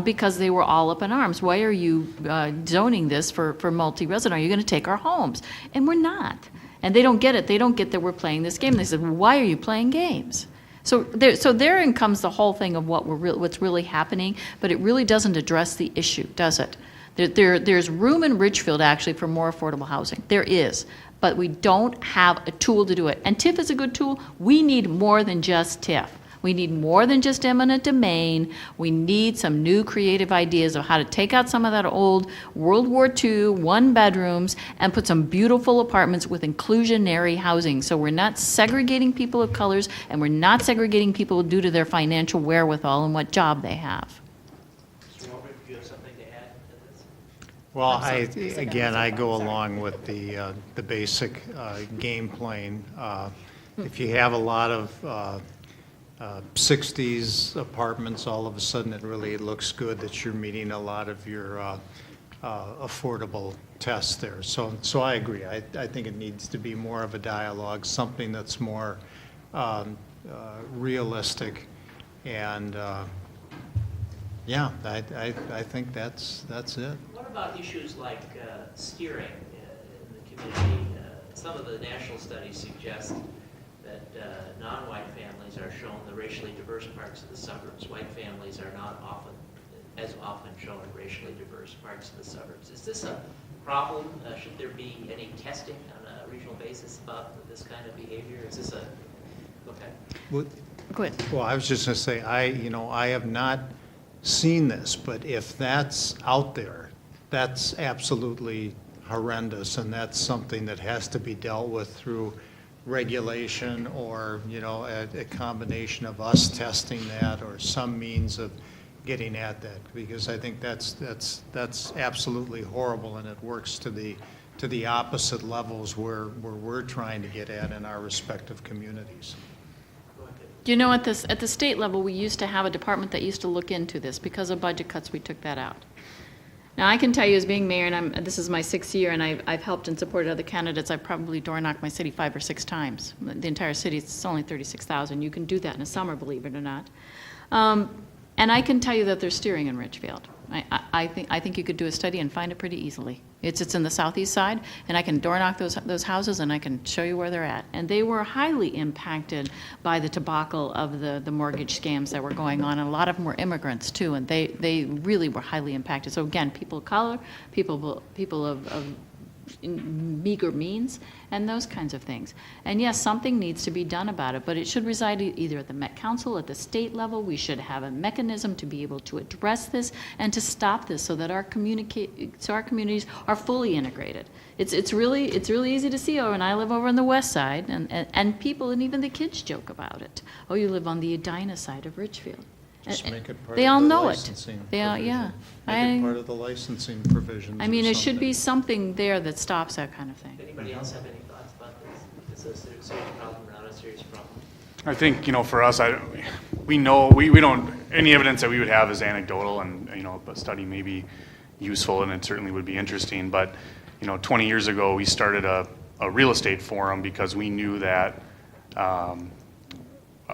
because they were all up in arms. Why are you zoning this for multi-resident? Are you going to take our homes? And we're not. And they don't get it. They don't get that we're playing this game. They said, well, why are you playing games? So therein comes the whole thing of what's really happening, but it really doesn't address the issue, does it? There's room in Richfield, actually, for more affordable housing. There is. But we don't have a tool to do it. And TIF is a good tool. We need more than just TIF. We need more than just eminent domain. We need some new creative ideas of how to take out some of that old World War II one-bedrooms and put some beautiful apartments with inclusionary housing. So we're not segregating people of colors, and we're not segregating people due to their financial wherewithal and what job they have. Mr. Walbert, do you have something to add to this? Well, I go along with the basic game playing. If you have a lot of 60s apartments, all of a sudden it really looks good that you're meeting a lot of your affordable tests there. So I agree. I think it needs to be more of a dialogue, something that's more realistic, and yeah, I think that's it. What about issues like steering in the community? Some of the national studies suggest that non-white families are shown the racially diverse parts of the suburbs. White families are not often as often shown in racially diverse parts of the suburbs. Is this a problem? Should there be any testing on a regional basis about this kind of behavior? Is this a, okay? Well, Go ahead. well, I was just going to say, I have not seen this, but if that's out there, that's absolutely horrendous, and that's something that has to be dealt with through regulation or, a combination of us testing that or some means of getting at that, because I think that's absolutely horrible, and it works to the opposite levels where we're trying to get at in our respective communities. You know, at the state level, we used to have a department that used to look into this. Because of budget cuts, we took that out. Now, I can tell you as being mayor, and this is my 6th year, and I've helped and supported other candidates, I've probably door knocked my city 5 or 6 times. The entire city, it's only 36,000. You can do that in a summer, believe it or not. And I can tell you that there's steering in Richfield. I think you could do a study and find it pretty easily. It's in the southeast side, and I can door knock those houses, and I can show you where they're at. And they were highly impacted by the debacle of the mortgage scams that were going on, and a lot of them were immigrants too, and they really were highly impacted. So again, people of color, people of meager means, and those kinds of things. And yes, something needs to be done about it, but it should reside either at the Met Council, at the state level. We should have a mechanism to be able to address this and to stop this so that our communities are fully integrated. It's really easy to see. Oh, and I live over on the west side, and people, and even the kids joke about it. Oh, you live on the Edina side of Richfield. Just make it part They of all the know it. licensing They all, provision. yeah. Make it part of the licensing provisions. I mean, or it should be something. something there that stops that kind of thing. Anybody else have any thoughts about this? Is this a serious problem or not a serious problem? I think, for us, we know, we don't, any evidence that we would have is anecdotal, and, a study may be useful, and it certainly would be interesting, but, 20 years ago, we started a real estate forum because we knew that,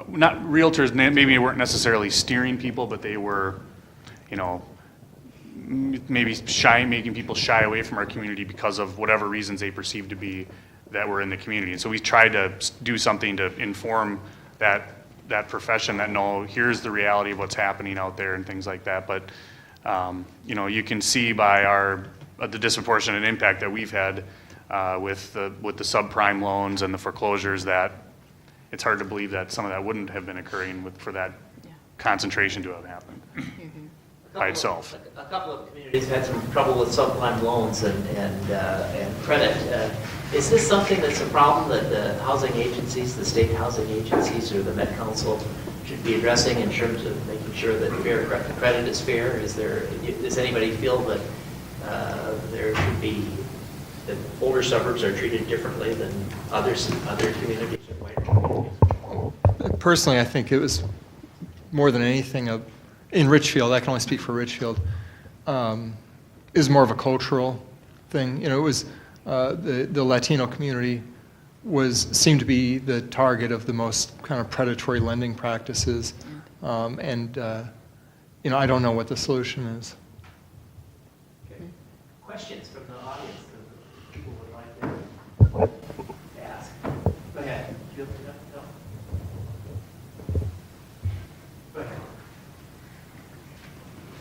not realtors maybe weren't necessarily steering people, but they were, maybe making people shy away from our community because of whatever reasons they perceived to be that were in the community. And so we tried to do something to inform that profession that, no, here's the reality of what's happening out there and things like that. But, you can see by the disproportionate impact that we've had with the subprime loans and the foreclosures that it's hard to believe that some of that wouldn't have been occurring for that concentration to have happened by itself. A couple of communities had some trouble with subprime loans and credit. Is this something that's a problem that the housing agencies, the state housing agencies, or the Met Council should be addressing in terms of making sure that fair credit is fair? Does anybody feel that there should be, that older suburbs are treated differently than other communities or white communities? Personally, I think it was more than anything in Richfield, I can only speak for Richfield, is more of a cultural thing. It was the Latino community seemed to be the target of the most kind of predatory lending practices, and I don't know what the solution is. Okay. Questions from the audience that people would like to ask? Go ahead. No? Go ahead.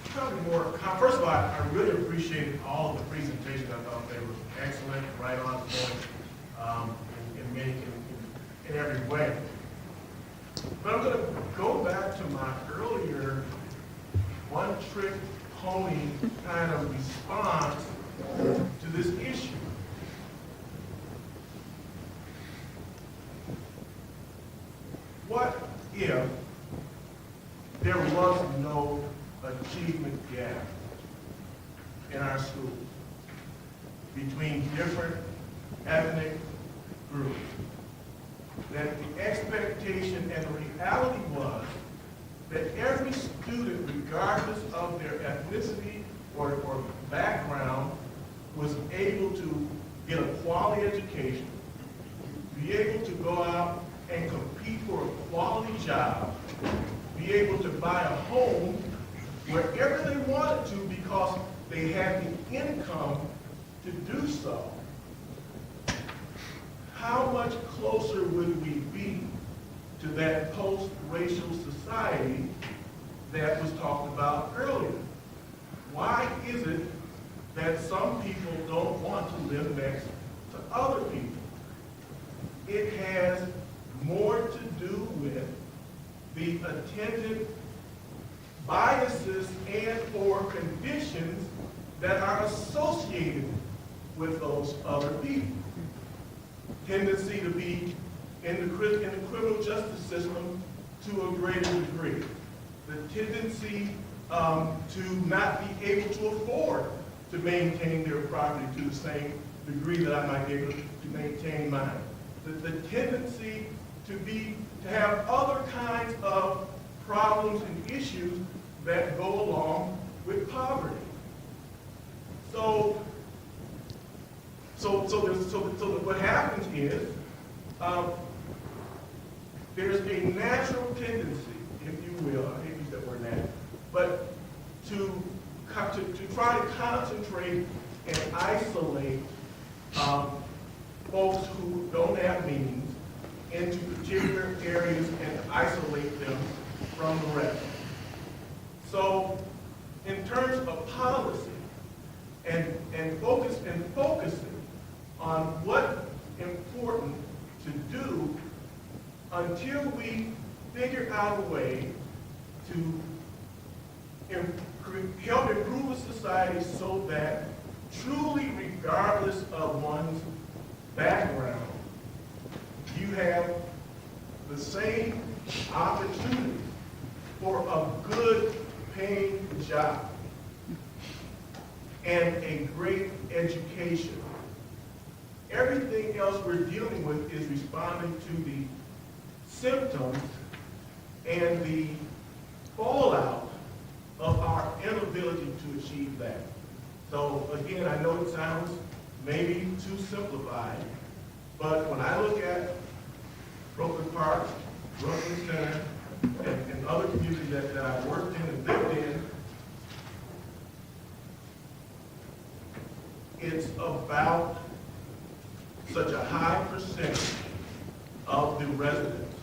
Probably more, first of all, I really appreciated all of the presentations. I thought they were excellent, right on point, in every way. But I'm going to go back to my earlier one-trick pony kind of response to this issue. What if there was no achievement gap in our schools between different ethnic groups? That the expectation and the reality was that every student, regardless of their ethnicity or background, was able to get a quality education, be able to go out and compete for a quality job, be able to buy a home wherever they wanted to because they had the income to do so. How much closer would we be to that post-racial society that was talked about earlier? why is it that some people don't want to live next to other people? It has more to do with the attendant biases and or conditions that are associated with those other people. Tendency to be in the criminal justice system to a greater degree. The tendency to not be able to afford to maintain their property to the same degree that I might be able to maintain mine. The tendency to have other kinds of problems and issues that go along with poverty. So what happens is there's a natural tendency, if you will, I hate to use that word natural, but to try to concentrate and isolate folks who don't have means into particular areas and isolate them from the rest. So in terms of policy and focusing on what's important to do until we figure out a way to help improve a society so that truly, regardless of one's background, you have the same opportunity for a good paying job and a great education. Everything else we're dealing with is responding to the symptoms and the fallout of our inability to achieve that. So again, I know it sounds maybe too simplified, but when I look at Brooklyn Park, Brooklyn Center, and other communities that I've worked in and lived in, it's about such a high percentage of the residents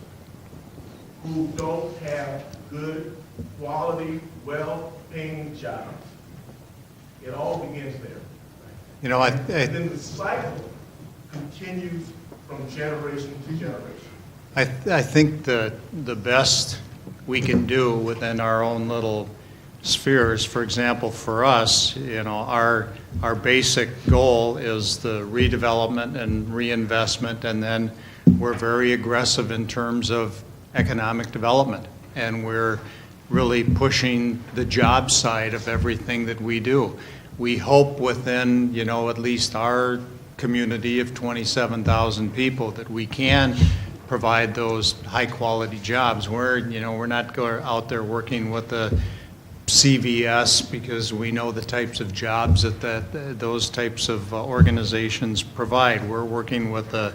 who don't have good, quality, well-paying jobs. It all begins there. You know, And then the cycle continues from generation to generation. I think the best we can do within our own little spheres, for example, for us, you know, our basic goal is the redevelopment and reinvestment, and then we're very aggressive in terms of economic development, and we're really pushing the job side of everything that we do. We hope within, you know, at least our community of 27,000 people that we can provide those high-quality jobs. We're not out there working with the CVS because we know the types of jobs that those types of organizations provide. We're working with a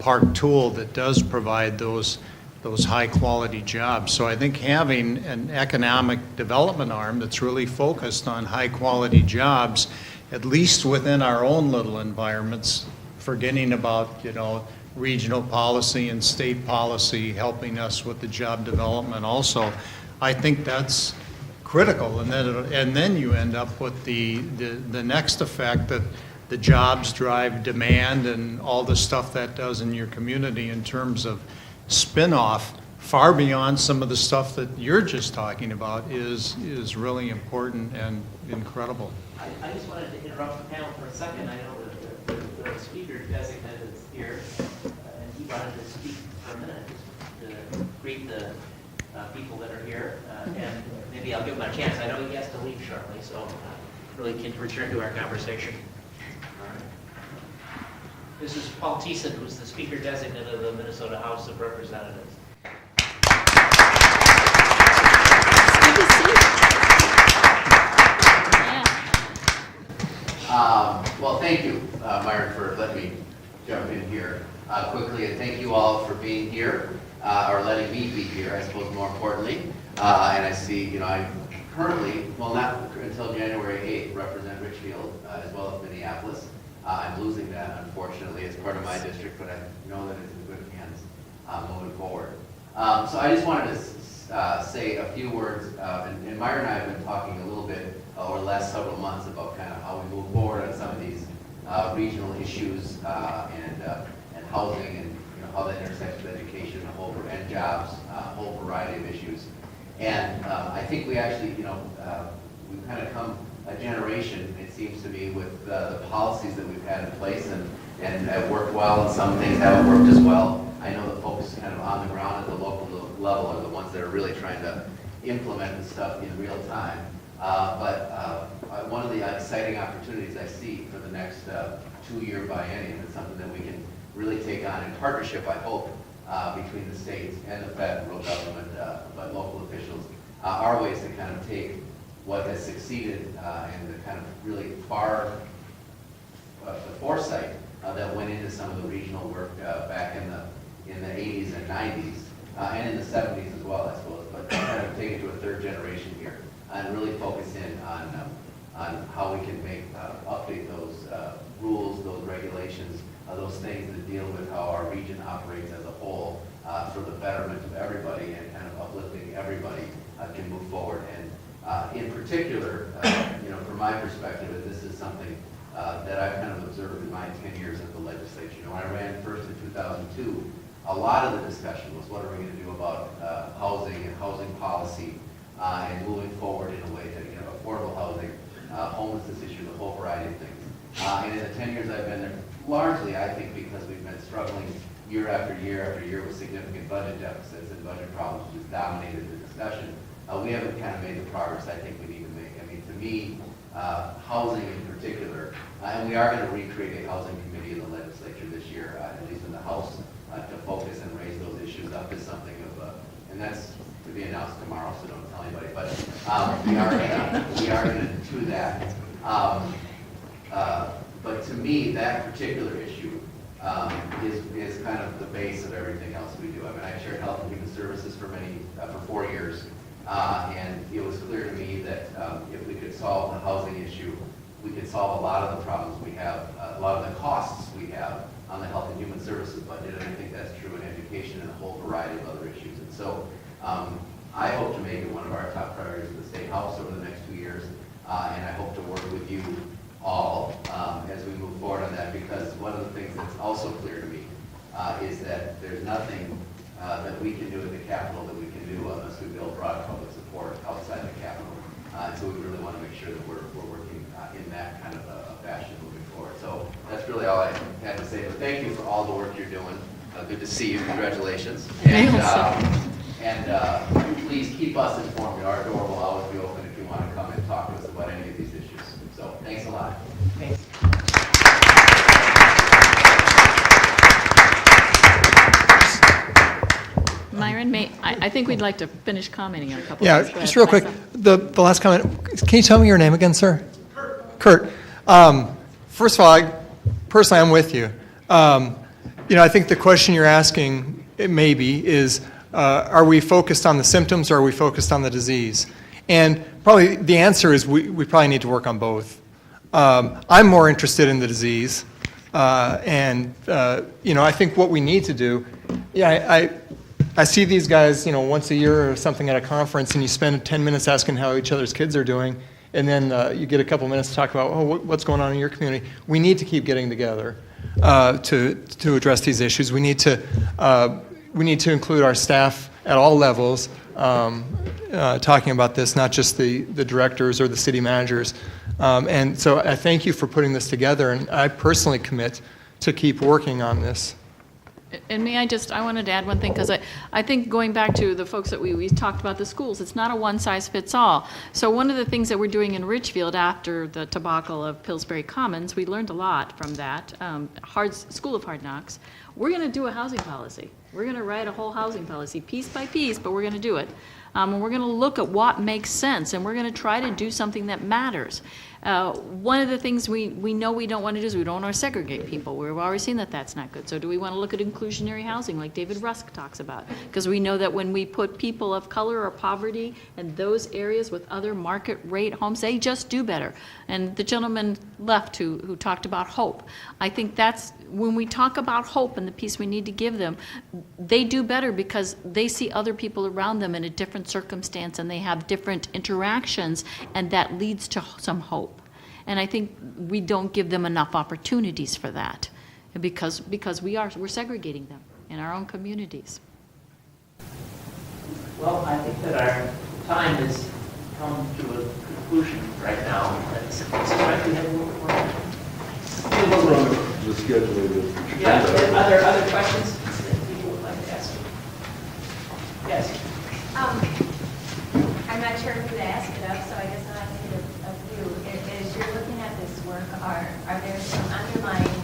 Park Tool that does provide those high-quality jobs. So I think having an economic development arm that's really focused on high-quality jobs, at least within our own little environments, forgetting about, you know, regional policy and state policy helping us with the job development also, I think that's critical. And then you end up with the next effect that the jobs drive demand and all the stuff that does in your community in terms of spin-off far beyond some of the stuff that you're just talking about is really important and incredible. I just wanted to interrupt the panel for a second. I know that the speaker designated is here, and he wanted to speak for a minute to greet the people that are here, and maybe I'll give him a chance. I know he has to leave shortly, so really can return to our conversation. This is Paul Thiessen, who's the speaker designate of the Minnesota House of Representatives. Well, thank you, Myron, for letting me jump in here quickly, and thank you all for being here, or letting me be here, I suppose, more importantly. And I see, you know, I currently, well, not until January 8th, represent Richfield as well as Minneapolis. I'm losing that, unfortunately, as part of my district, but I know that it's in good hands moving forward. So I just wanted to say a few words, and Myron and I have been talking a little bit over the last several months about kind of how we move forward on some of these regional issues and housing and how that intersects with education and jobs, a whole variety of issues. And I think we actually, we've kind of come a generation, it seems to me, with the policies that we've had in place and have worked well, and some things haven't worked as well. I know the folks kind of on the ground at the local level are the ones that are really trying to implement the stuff in real time. But one of the exciting opportunities I see for the next 2-year biennium is something that we can really take on in partnership, I hope, between the states and the federal government, but local officials, are ways to kind of take what has succeeded and the kind of really the foresight that went into some of the regional work back in the 80s and 90s, and in the 70s as well, I suppose, but kind of take it to a third generation here and really focus in on how we can update those rules, those regulations, those things that deal with how our region operates as a whole for the betterment of everybody and kind of uplifting everybody can move forward. And in particular, from my perspective, this is something that I've kind of observed in my 10 years at the legislature. When I ran first in 2002, a lot of the discussion was what are we going to do about housing and housing policy and moving forward in a way that, affordable housing, homelessness issue, a whole variety of things. And in the 10 years I've been there, largely I think because we've been struggling year after year after year with significant budget deficits and budget problems which has dominated the discussion, we haven't kind of made the progress I think we need to make. I mean, to me, housing in particular, and we are going to recreate a housing committee in the legislature this year, at least in the House, to focus and raise those issues up as something of and that's to be announced tomorrow, so don't tell anybody, but we are going to do that. But to me, that particular issue is kind of the base of everything else we do. I mean, I chaired Health and Human Services for 4 years, and it was clear to me that if we could solve the housing issue, we could solve a lot of the problems we have, a lot of the costs we have on the Health and Human Services budget, and I think that's true in education and a whole variety of other issues. And so I hope to make it one of our top priorities in the State House over the next 2 years, and I hope to work with you all as we move forward on that, because one of the things that's also clear to me is that there's nothing that we can do at the Capitol that we can do unless we build broad public support outside the Capitol. And so we really want to make sure that we're working in that kind of a fashion moving forward. So that's really all I had to say. But thank you for all the work you're doing. Good to see you. Congratulations. And please keep us informed. Our door will always be open if you want to come and talk to us about any of these issues. So thanks a lot. Thanks. Myron, I think we'd like to finish commenting on a couple of things. Yeah, just real quick, the last comment, can you tell me your name again, sir? Kurt. First of all, personally, I'm with you. I think the question you're asking, maybe, is are we focused on the symptoms or are we focused on the disease? And probably the answer is we probably need to work on both. I'm more interested in the disease. I think what we need to do, I see these guys, once a year or something at a conference, and you spend 10 minutes asking how each other's kids are doing, and then you get a couple minutes to talk about, what's going on in your community. We need to keep getting together to address these issues. We need to include our staff at all levels talking about this, not just the directors or the city managers. And so I thank you for putting this together, and I personally commit to keep working on this. And I wanted to add one thing, because I think going back to the folks that we talked about the schools, it's not a one-size-fits-all. So one of the things that we're doing in Ridgefield after the debacle of Pillsbury Commons, we learned a lot from that, School of Hard Knocks. We're going to do a housing policy. We're going to write a whole housing policy, piece by piece, but we're going to do it. And we're going to look at what makes sense, and we're going to try to do something that matters. One of the things we know we don't want to do is we don't want to segregate people. We've already seen that that's not good. So do we want to look at inclusionary housing like David Rusk talks about? Because we know that when we put people of color or poverty in those areas with other market rate homes, they just do better. And the gentleman left who talked about hope. I think that's, when we talk about hope and the piece we need to give them, they do better because they see other people around them in a different circumstance and they have different interactions, and that leads to some hope. And I think we don't give them enough opportunities for that because we're segregating them in our own communities. Well, I think that our time has come to a conclusion right now. Suspect we have a little bit more time. The schedule is. Yeah, are there other questions that people would like to ask? Yes. I'm not sure who to ask it of, so I guess I'll ask it of you. As you're looking at this work, are there some underlying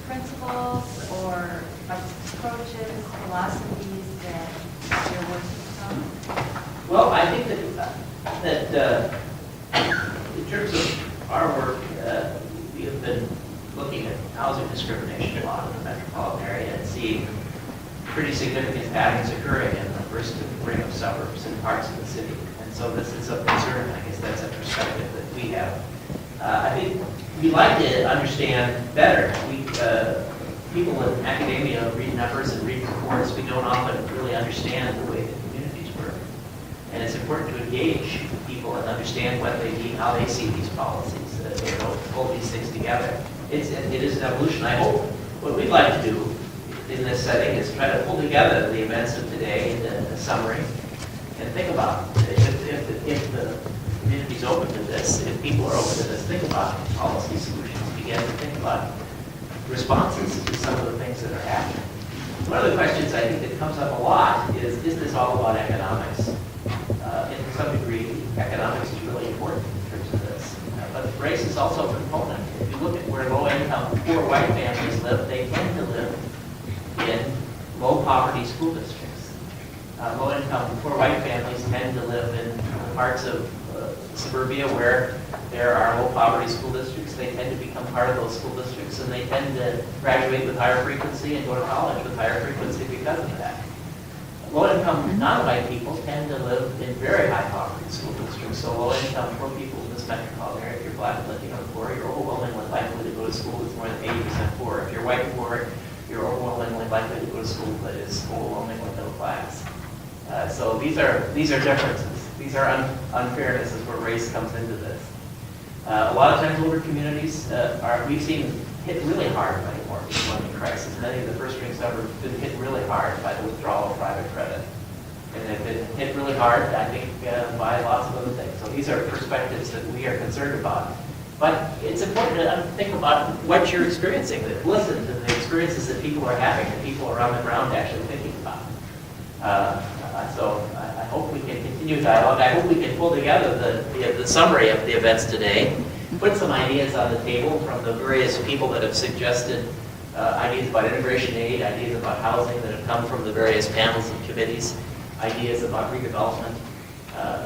principles or approaches, philosophies that you're working from? Well, I think that in terms of our work, we have been looking at housing discrimination a lot in the metropolitan area and seeing pretty significant patterns occurring in the first ring of suburbs and parts of the city. And so this is a concern. I guess that's a perspective that we have. I think we like to understand better. People in academia read numbers and read reports. We don't often really understand the way that communities work. And it's important to engage people and understand what they need, how they see these policies, pull these things together. It is an evolution. I hope what we'd like to do in this setting is try to pull together the events of today in a summary and think about if the community's open to this, if people are open to this, think about policy solutions, begin to think about responses to some of the things that are happening. One of the questions I think that comes up a lot is this all about economics? In some degree, economics is really important in terms of this. But race is also a component. If you look at where low-income, poor white families live, they tend to live in low-poverty school districts. Low-income, poor white families tend to live in parts of suburbia where there are low-poverty school districts. They tend to become part of those school districts, and they tend to graduate with higher frequency and go to college with higher frequency because of that. Low-income, non-white people tend to live in very high-poverty school districts. So low-income, poor people in this metropolitan area, if you're black, Latino, poor, you're overwhelmingly likely to go to school that's more than 80% poor. If you're white and poor, you're overwhelmingly likely to go to school that is overwhelmingly middle class. So these are differences. These are unfairnesses where race comes into this. A lot of times older communities we've seen hit really hard by the mortgage lending crisis. Many of the first ring suburbs have been hit really hard by the withdrawal of private credit. And they've been hit really hard, I think, by lots of other things. So these are perspectives that we are concerned about. But it's important to think about what you're experiencing, listen to the experiences that people are having, that people around the ground actually thinking about. So I hope we can continue dialogue. I hope we can pull together the summary of the events today, put some ideas on the table from the various people that have suggested ideas about integration aid, ideas about housing that have come from the various panels and committees, ideas about redevelopment,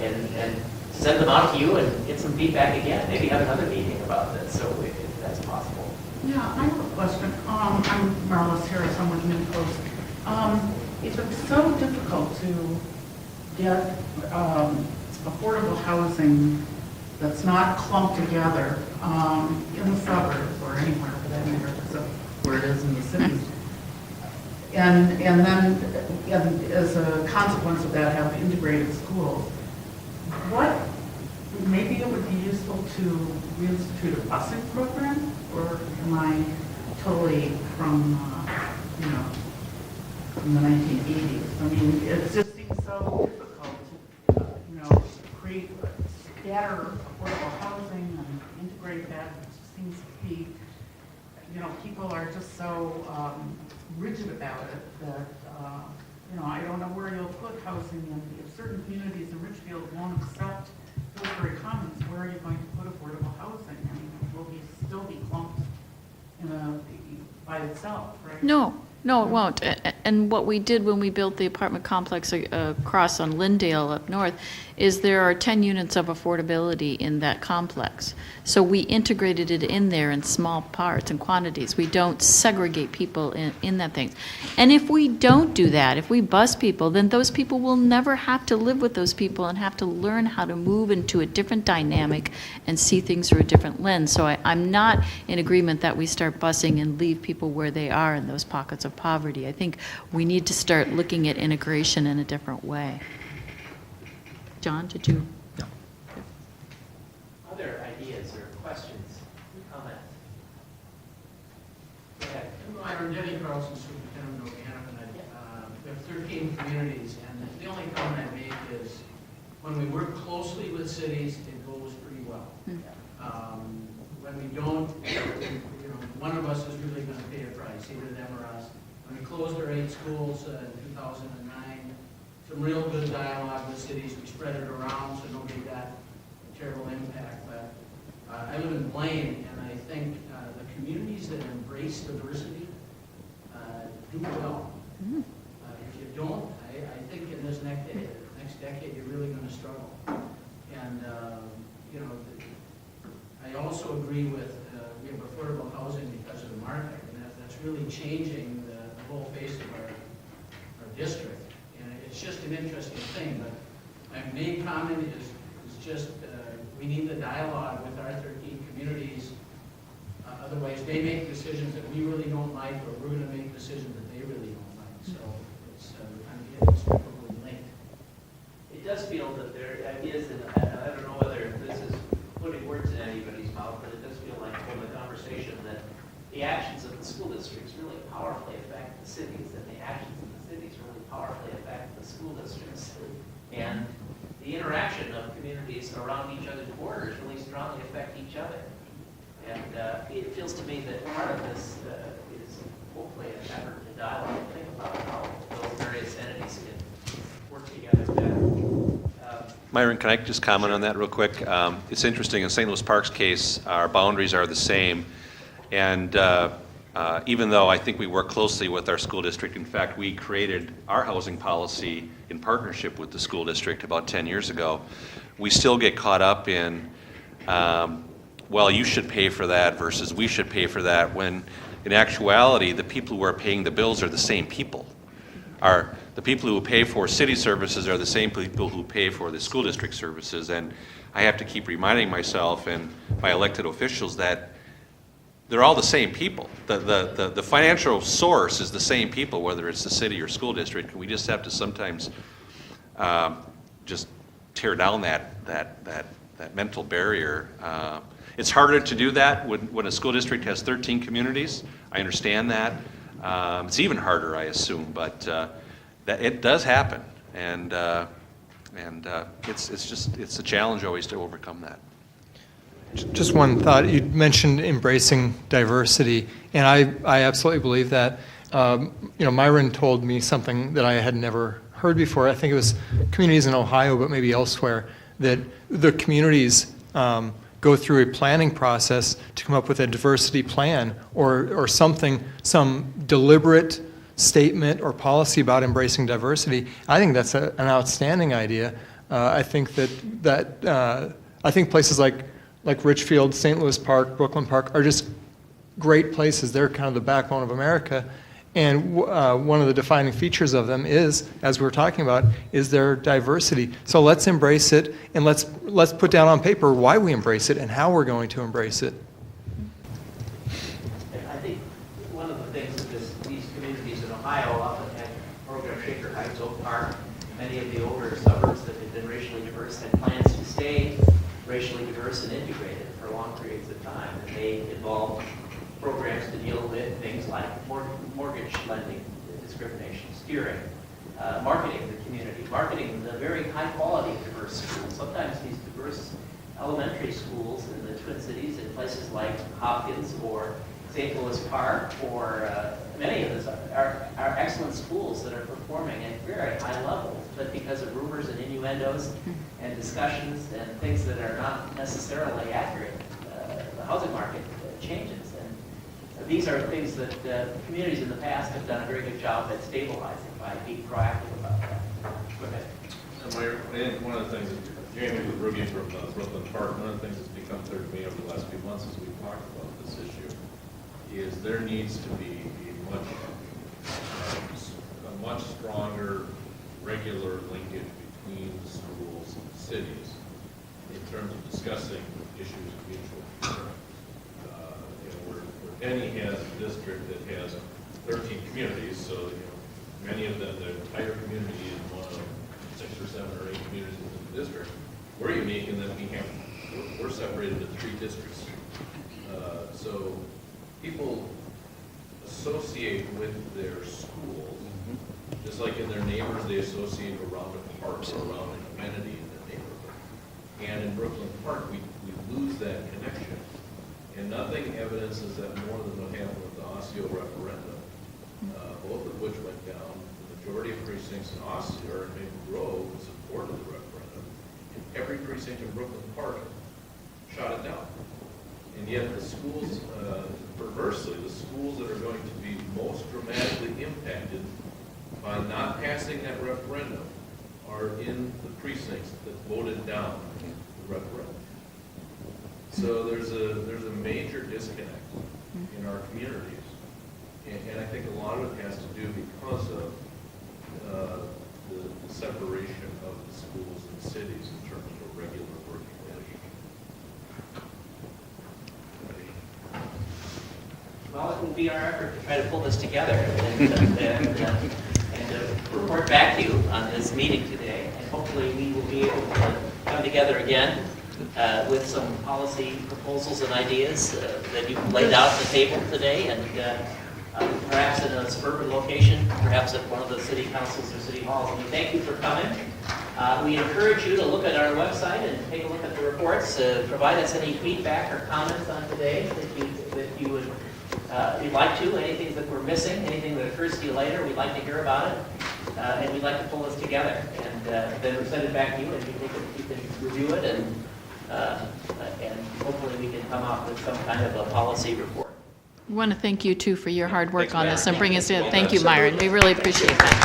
and send them out to you and get some feedback again. Maybe have another meeting about this, so if that's possible. Yeah, I have a question. I'm Marlis Harris. I'm with New Coast. If it's so difficult to get affordable housing that's not clumped together in the suburbs or anywhere for that matter, except where it is in the cities, and then as a consequence of that have integrated schools, maybe it would be useful to reinstitute a busing program, or am I totally from from the 1980s? I mean, it just seems so difficult to, create better affordable housing and integrate that. It just seems to be, people are just so rigid about it that, I don't know where you'll put housing, and if certain communities in Richfield won't accept Pillsbury Commons, where are you going to put affordable housing? I mean, it will still be clumped by itself, right? No, No, it won't. And what we did when we built the apartment complex across on Lindale up north is there are 10 units of affordability in that complex. So we integrated it in there in small parts and quantities. We don't segregate people in that thing. And if we don't do that, if we bus people, then those people will never have to live with those people and have to learn how to move into a different dynamic and see things through a different lens. So I'm not in agreement that we start busing and leave people where they are in those pockets of poverty. I think we need to start looking at integration in a different way. John, did you? No. Other ideas or questions, comments? Go ahead. I'm Denny Carlson, Superintendent of Hannafin. We have 13 communities, and the only comment I make is when we work closely with cities, it goes pretty well. When we don't, one of us is really going to pay a price, either them or us. When we closed our 8 schools in 2009, some real good dialogue with cities. We spread it around so nobody got a terrible impact. But I live in Blaine, and I think the communities that embrace diversity do well. If you don't, I think in this next decade, you're really going to struggle. And I also agree with we have affordable housing because of the market, and that's really changing the whole face of our district. And it's just an interesting thing. But my main comment is just we need the dialogue with our 13 communities. Otherwise, they make decisions that we really don't like, or we're going to make decisions that they really don't like. So it's kind of inextricably linked. It does feel that there is, and I don't know whether this is putting words in anybody's mouth, but it does feel like from the conversation that the actions of the school districts really powerfully affect the cities, and the actions of the cities really powerfully affect the school districts. And the interaction of communities around each other's borders really strongly affect each other. And it feels to me that part of this is hopefully an effort to dialogue and think about how those various entities can work together better. Myron, can I just comment on that real quick? It's interesting, in St. Louis Park's case, our boundaries are the same. And even though I think we work closely with our school district, in fact, we created our housing policy in partnership with the school district about 10 years ago, we still get caught up in, well, you should pay for that versus we should pay for that, when in actuality, the people who are paying the bills are the same people. The people who pay for city services are the same people who pay for the school district services. And I have to keep reminding myself and my elected officials that they're all the same people. The financial source is the same people, whether it's the city or school district. We just have to sometimes just tear down that mental barrier. It's harder to do that when a school district has 13 communities. I understand that. It's even harder, I assume, but that it does happen, and it's a challenge always to overcome that. Just one thought. You mentioned embracing diversity, and I absolutely believe that. Myron told me something that I had never heard before. I think it was communities in Ohio, but maybe elsewhere, that the communities go through a planning process to come up with a diversity plan or some deliberate statement or policy about embracing diversity. I think that's an outstanding idea. I think I think places like Richfield, St. Louis Park, Brooklyn Park are just great places. They're kind of the backbone of America. And one of the defining features of them is, as we're talking about, is their diversity. So let's embrace it, and let's put down on paper why we embrace it and how we're going to embrace it. I think one of the things that these communities in Ohio often had program Shaker Heights, Oak Park, many of the older suburbs that had been racially diverse had plans to stay racially diverse and integrated for long periods of time. And they involved programs to deal with things like mortgage lending, discrimination, steering, marketing the community, marketing the very high quality diverse schools. Sometimes these diverse elementary schools in the Twin Cities in places like Hopkins or St. Louis Park or many of those are excellent schools that are performing at very high levels, but because of rumors and innuendos and discussions and things that are not necessarily accurate, the housing market changes. And these are things that communities in the past have done a very good job at stabilizing by being proactive about that. Go ahead. Mayor, and one of the things that Jamie was bringing from Brooklyn Park, one of the things that's become clear to me over the last few months as we've talked about this issue is there needs to be a much stronger regular linkage between the schools and cities in terms of discussing issues of mutual concern. Where Denny has a district that has 13 communities, so many of them, the entire community is one of 6 or 7 or 8 communities within the district. We're unique in that we're separated into 3 districts. So people associate with their schools, just like in their neighbors, they associate around a park or around an amenity in their neighborhood. And in Brooklyn Park, we lose that connection. And nothing evidences that more than what happened with the Osseo referendum, both of which went down. The majority of precincts in Osseo and Maple Grove supported the referendum, and every precinct in Brooklyn Park shot it down. And yet the schools, perversely, the schools that are going to be most dramatically impacted by not passing that referendum are in the precincts that voted down the referendum. So there's a major disconnect in our communities. And I think a lot of it has to do because of the separation of the schools and cities in terms of a regular working relationship. Well, it will be our effort to try to pull this together and report back to you on this meeting today. And hopefully we will be able to come together again with some policy proposals and ideas that you've laid out on the table today, and perhaps in a suburban location, perhaps at one of the city councils or city halls. We thank you for coming. We encourage you to look at our website and take a look at the reports. Provide us any feedback or comments on today that you would you'd like to, anything that we're missing, anything that occurs to you later, we'd like to hear about it. And we'd like to pull this together. And then we'll send it back to you, and you can review it, and hopefully we can come up with some kind of a policy report. We want to thank you, too, for your hard work Thanks, on Myron. this and bringing us Well in. Thank done. you, Myron. We really appreciate that.